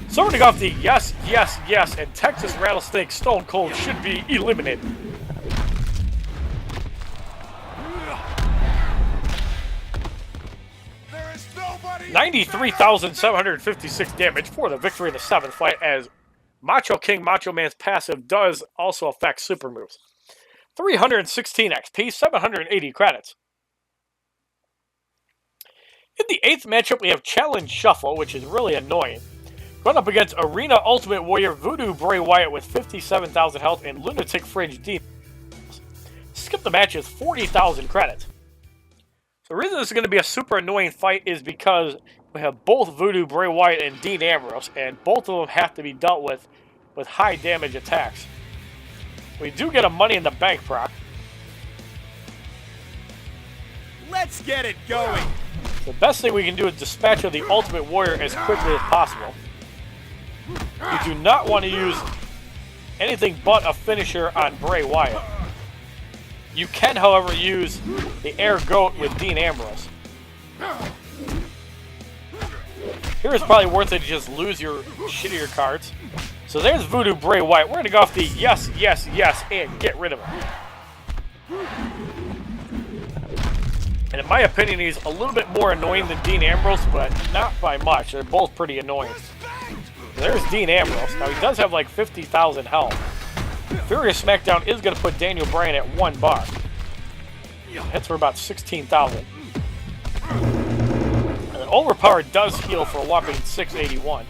Starting off the yes, yes, yes, and Texas Rattlesnake Stone Cold should be eliminated. There is nobody. 93,756 damage for the victory in the 7th fight, as Macho King Macho Man's passive does also affect super moves. 316 XP, 780 credits. In the 8th matchup, we have Challenge Shuffle, which is really annoying. Going up against Arena Ultimate Warrior Voodoo Bray Wyatt with 57,000 health and Lunatic Fringe Dean. Skip the match is 40,000 credits. So the reason this is going to be a super annoying fight is because we have both Voodoo Bray Wyatt and Dean Ambrose, and both of them have to be dealt with high damage attacks. We do get a Money in the Bank proc. Let's get it going. The best thing we can do is dispatch of the Ultimate Warrior as quickly as possible. You do not want to use anything but a finisher on Bray Wyatt. You can, however, use the Air Goat with Dean Ambrose. Here it's probably worth it to just lose your shittier cards. So there's Voodoo Bray Wyatt. We're going to go off the yes, yes, yes, and get rid of him. And in my opinion, he's a little bit more annoying than Dean Ambrose, but not by much. They're both pretty annoying. There's Dean Ambrose. Now, he does have like 50,000 health. Furious Smackdown is going to put Daniel Bryan at 1 bar. Hits for about 16,000. And then Overpowered does heal for a whopping 681.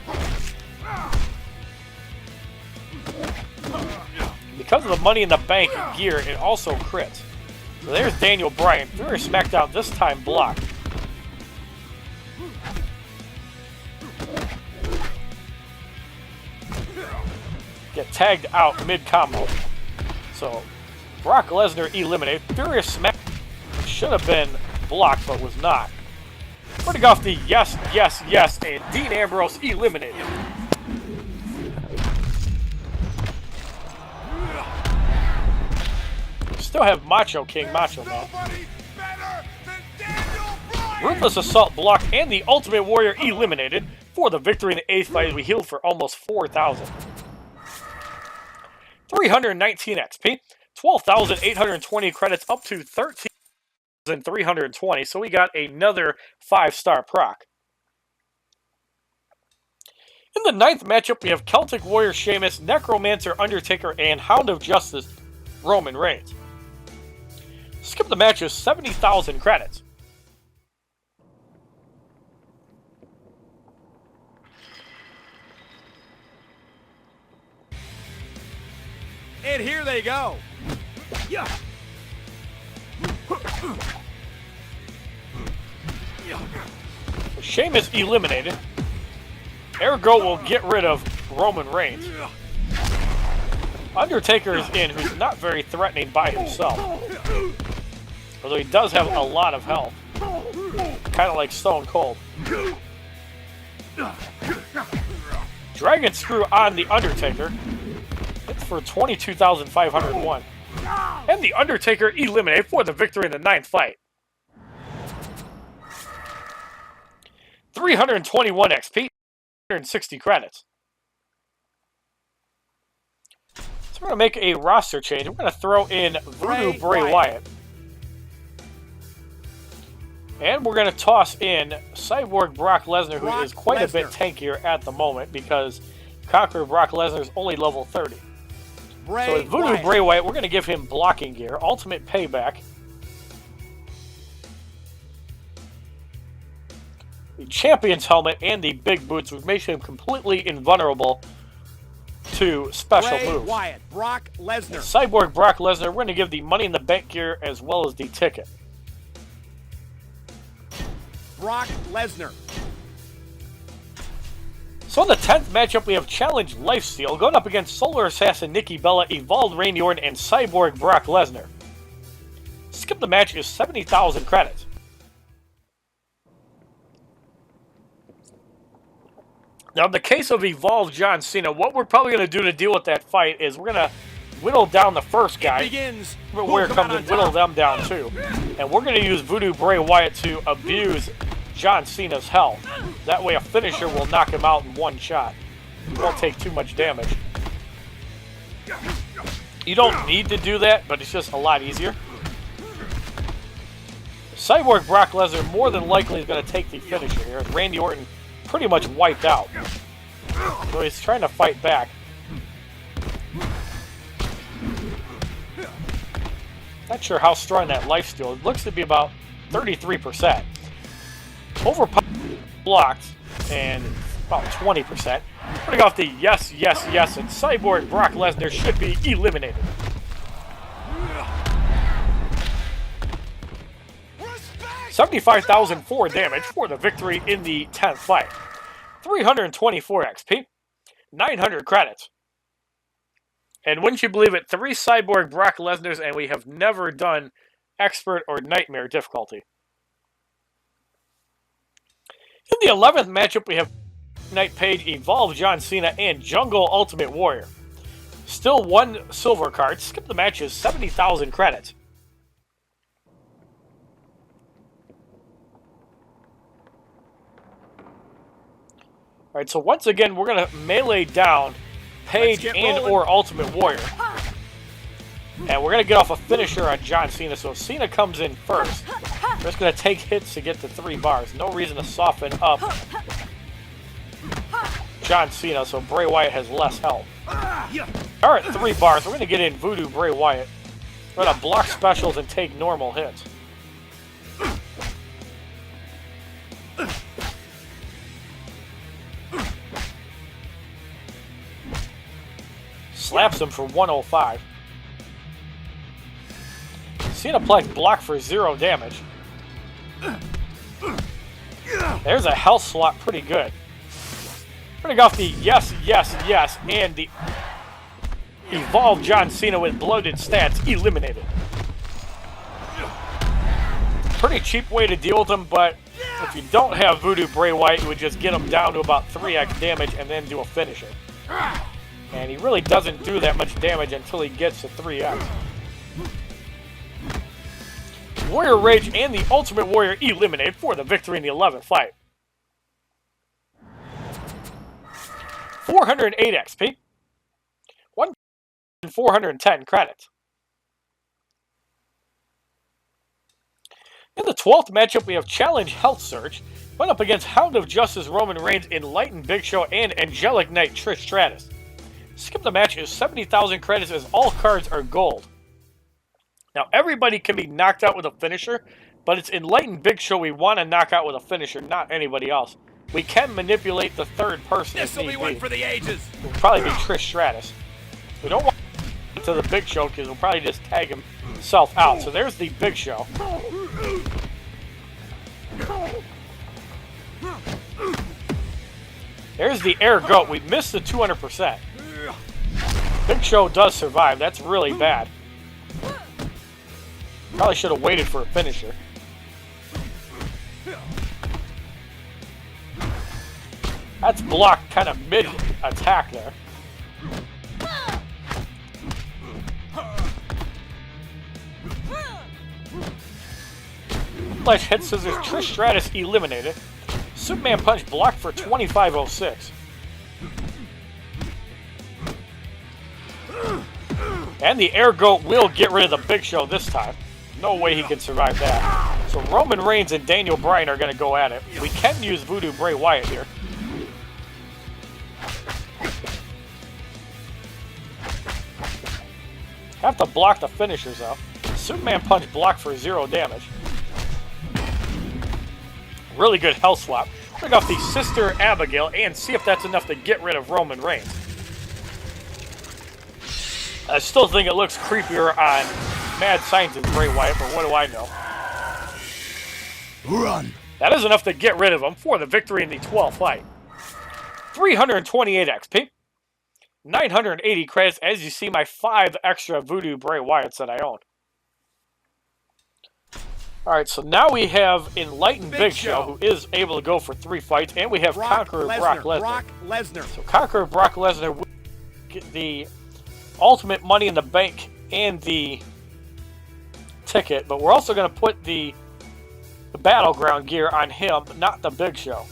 Because of the Money in the Bank gear, it also crits. So there's Daniel Bryan. Furious Smackdown this time blocked. Get tagged out mid-combo. So, Brock Lesnar eliminated. Furious Smack should have been blocked, but was not. We're going to go off the yes, yes, yes, and Dean Ambrose eliminated. Still have Macho King, Macho Man. Ruthless Assault blocked, and the Ultimate Warrior eliminated for the victory in the 8th fight as we healed for almost 4,000. 319 XP, 12,820 credits, up to 13,320. So we got another 5-star proc. In the 9th matchup, we have Celtic Warrior Sheamus, Necromancer Undertaker, and Hound of Justice Roman Reigns. Skip the match is 70,000 credits. And here they go. Yeah. Sheamus eliminated. Ergo will get rid of Roman Reigns. Undertaker is in, who's not very threatening by himself. Although he does have a lot of health. Kind of like Stone Cold. Dragon Screw on the Undertaker. It's for 22,501. And the Undertaker eliminated for the victory in the 9th fight. 321 XP, 160 credits. So we're going to make a roster change. We're going to throw in Voodoo Bray Wyatt. And we're going to toss in Cyborg Brock Lesnar, who is quite a bit tankier at the moment because Conqueror Brock Lesnar is only level 30. So with Voodoo Bray Wyatt, we're going to give him blocking gear, ultimate payback. The champion's helmet and the big boots, which makes him completely invulnerable to special moves. Wyatt, Brock Lesnar. Cyborg Brock Lesnar, we're going to give the Money in the Bank gear as well as the ticket. Brock Lesnar. So in the 10th matchup, we have Challenge Lifesteal going up against Solar Assassin Nikki Bella, Evolved Randy Orton, and Cyborg Brock Lesnar. Skip the match is 70,000 credits. Now, in the case of Evolved John Cena, what we're probably going to do to deal with that fight is we're going to whittle down the first guy. Where it comes and whittle them down too. And we're going to use Voodoo Bray Wyatt to abuse John Cena's health. That way a finisher will knock him out in one shot. He won't take too much damage. You don't need to do that, but it's just a lot easier. Cyborg Brock Lesnar more than likely is going to take the finisher here. Randy Orton pretty much wiped out. So he's trying to fight back. Not sure how strong that lifesteal. It looks to be about 33%. Overpowered blocked and about 20%. Putting off the yes, yes, yes, and Cyborg Brock Lesnar should be eliminated. Respect! 75,004 damage for the victory in the 10th fight. 324 XP, 900 credits. And wouldn't you believe it, 3 Cyborg Brock Lesnars, and we have never done Expert or Nightmare difficulty. In the 11th matchup, we have Night Page, Evolve John Cena, and Jungle Ultimate Warrior. Still 1 silver card. Skip the match is 70,000 credits. Alright, so once again, we're going to melee down Paige and or Ultimate Warrior. And we're going to get off a finisher on John Cena. So if Cena comes in first, we're just going to take hits to get to 3 bars. No reason to soften up John Cena, so Bray Wyatt has less health. Alright, 3 bars. We're going to get in Voodoo Bray Wyatt. We're going to block specials and take normal hits. Slaps him for 105. Cenaplex block for 0 damage. There's a health swap, pretty good. Running off the yes, yes, yes, and the evolved John Cena with bloated stats eliminated. Pretty cheap way to deal with him, but if you don't have Voodoo Bray Wyatt, you would just get him down to about 3x damage and then do a finisher. And he really doesn't do that much damage until he gets to 3x. Warrior Rage and the Ultimate Warrior eliminated for the victory in the 11th fight. 408 XP. 1,410 credits. In the 12th matchup, we have Challenge Health Surge. Went up against Hound of Justice Roman Reigns, Enlightened Big Show, and Angelic Knight Trish Stratus. Skip the match is 70,000 credits as all cards are gold. Now, everybody can be knocked out with a finisher, but it's Enlightened Big Show we want to knock out with a finisher, not anybody else. We can manipulate the third person. This will be one for the ages. It'll probably be Trish Stratus. We don't want to the Big Show because we'll probably just tag himself out. So there's the Big Show. There's the Air Goat. We missed the 200%. Big Show does survive. That's really bad. Probably should have waited for a finisher. That's blocked kind of mid-attack there. Flash Head Scissors, Trish Stratus eliminated. Superman Punch blocked for 2506. And the Air Goat will get rid of the Big Show this time. No way he can survive that. So Roman Reigns and Daniel Bryan are going to go at it. We can use Voodoo Bray Wyatt here. Have to block the finishers though. Superman Punch blocked for 0 damage. Really good health swap. Bring off the Sister Abigail and see if that's enough to get rid of Roman Reigns. I still think it looks creepier on Mad Scientist Bray Wyatt, but what do I know? Run. That is enough to get rid of him for the victory in the 12th fight. 328 XP. 980 credits, as you see my 5 extra Voodoo Bray Wyatts that I own. Alright, so now we have Enlightened Big Show, who is able to go for 3 fights, and we have Conqueror Brock Lesnar. So Conqueror Brock Lesnar will get the Ultimate Money in the Bank and the ticket, but we're also going to put the Battleground gear on him, not the Big Show.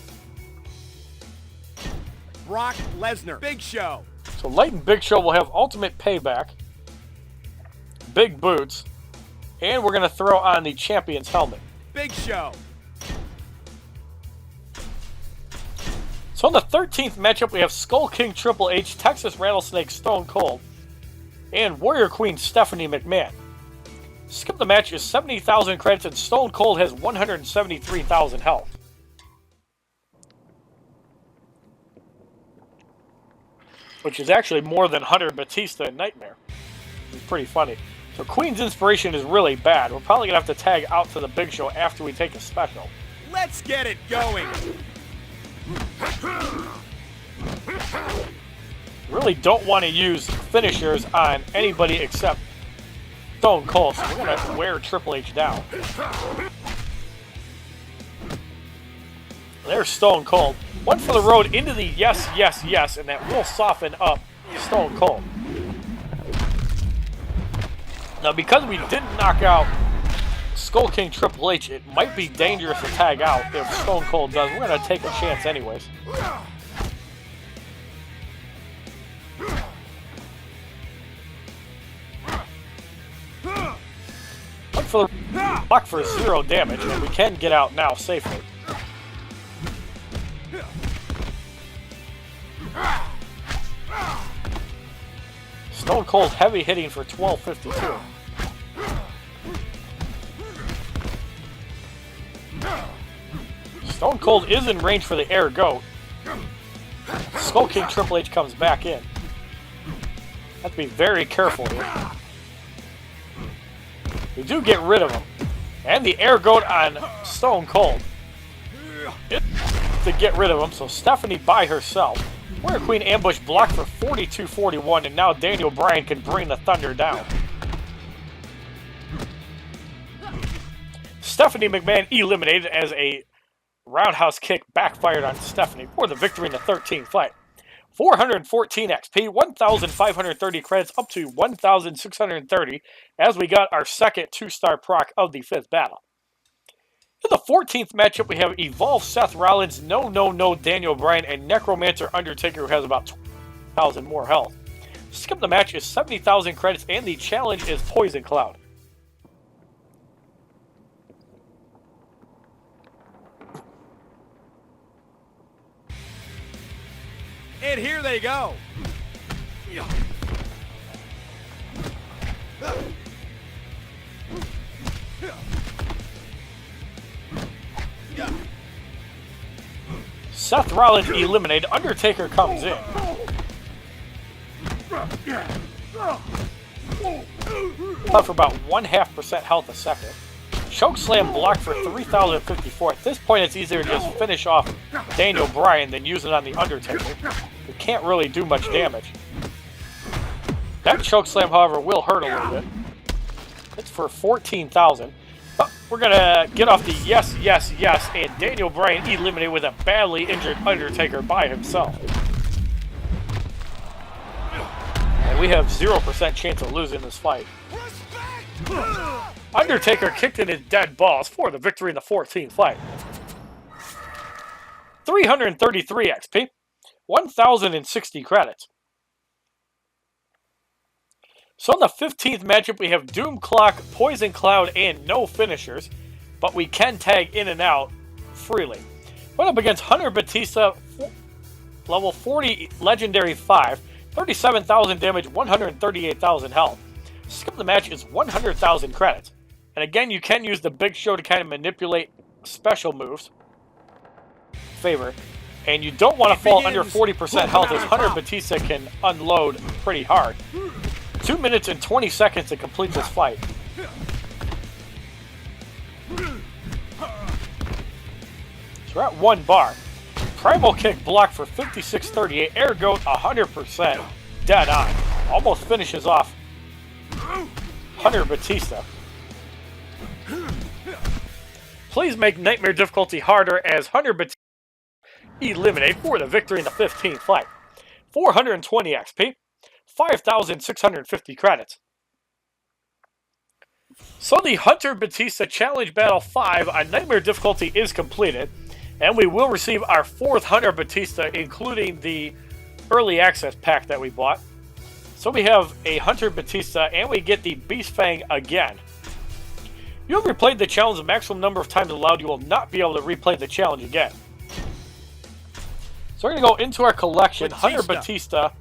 Brock Lesnar, Big Show. So Enlightened Big Show will have Ultimate Payback, Big Boots, and we're going to throw on the Champion's Helmet. Big Show. So in the 13th matchup, we have Skull King Triple H, Texas Rattlesnake Stone Cold, and Warrior Queen Stephanie McMahon. Skip the match is 70,000 credits, and Stone Cold has 173,000 health. Which is actually more than Hunter Batista and Nightmare. It's pretty funny. So Queen's Inspiration is really bad. We're probably going to have to tag out to the Big Show after we take a special. Let's get it going. Really don't want to use finishers on anybody except Stone Cold, so we're going to wear Triple H down. There's Stone Cold. One for the road into the yes, yes, yes, and that will soften up Stone Cold. Now, because we didn't knock out Skull King Triple H, it might be dangerous to tag out if Stone Cold does. We're going to take a chance anyways. Look for the block for 0 damage, and we can get out now safely. Stone Cold heavy hitting for 1252. Stone Cold is in range for the air goat. Skull King Triple H comes back in. Have to be very careful here. We do get rid of him. And the air goat on Stone Cold. To get rid of him, so Stephanie by herself. Warrior Queen ambush blocked for 42-41, and now Daniel Bryan can bring the Thunder down. Stephanie McMahon eliminated as a roundhouse kick backfired on Stephanie for the victory in the 13th fight. 414 XP, 1,530 credits, up to 1,630 as we got our second 2-star proc of the 5th battle. In the 14th matchup, we have Evolve Seth Rollins, No Daniel Bryan, and Necromancer Undertaker, who has about 20,000 more health. Skip the match is 70,000 credits, and the challenge is Poison Cloud. And here they go. Seth Rollins eliminated. Undertaker comes in. Left for about 0.5% health a second. Choke slam blocked for 3,054. At this point, it's easier to just finish off Daniel Bryan than use it on the Undertaker. We can't really do much damage. That choke slam, however, will hurt a little bit. It's for 14,000. But we're going to get off the yes, and Daniel Bryan eliminated with a badly injured Undertaker by himself. And we have 0% chance of losing this fight. Undertaker kicked in his dead balls for the victory in the 14th fight. 333 XP, 1,060 credits. So in the 15th matchup, we have Doom Clock, Poison Cloud, and no finishers, but we can tag in and out freely. Went up against Hunter Batista, level 40, Legendary 5, 37,000 damage, 138,000 health. Skip the match is 100,000 credits. And again, you can use the Big Show to kind of manipulate special moves. Favor. And you don't want to fall under 40% health, as Hunter Batista can unload pretty hard. 2 minutes and 20 seconds to complete this fight. So we're at 1 bar. Primal kick blocked for 56-38. Air goat 100% dead on. Almost finishes off Hunter Batista. Please make Nightmare difficulty harder as Hunter Batista eliminated for the victory in the 15th fight. 420 XP, 5,650 credits. So the Hunter Batista Challenge Battle 5 on Nightmare difficulty is completed, and we will receive our 4th Hunter Batista, including the early access pack that we bought. So we have a Hunter Batista, and we get the Beast Fang again. You have replayed the challenge the maximum number of times allowed. You will not be able to replay the challenge again. So we're going to go into our collection. Hunter Batista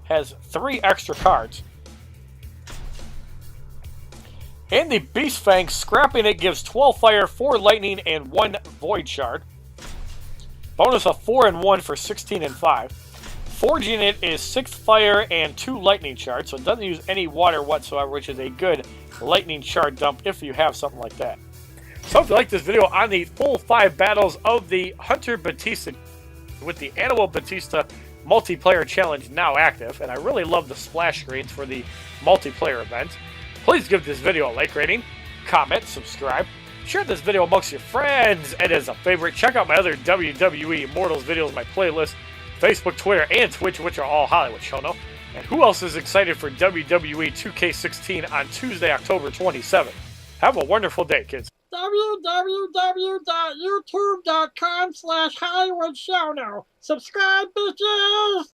has 3 extra cards. And the Beast Fang, scrapping it gives 12 fire, 4 lightning, and 1 void shard. Bonus of 4 and 1 for 16 and 5. Forging it is 6 fire and 2 lightning shards, so it doesn't use any water whatsoever, which is a good lightning shard dump if you have something like that. So if you like this video on the full 5 battles of the Hunter Batista with the Animal Batista multiplayer challenge now active, and I really love the splash screens for the multiplayer event, please give this video a like rating, comment, subscribe, share this video amongst your friends, and as a favorite, check out my other WWE Immortals videos, my playlist, Facebook, Twitter, and Twitch, which are all HollywoodShono. And who else is excited for WWE 2K16 on Tuesday, October 27th? Have a wonderful day, kids. www.youtube.com/HollywoodShono. Subscribe, bitches!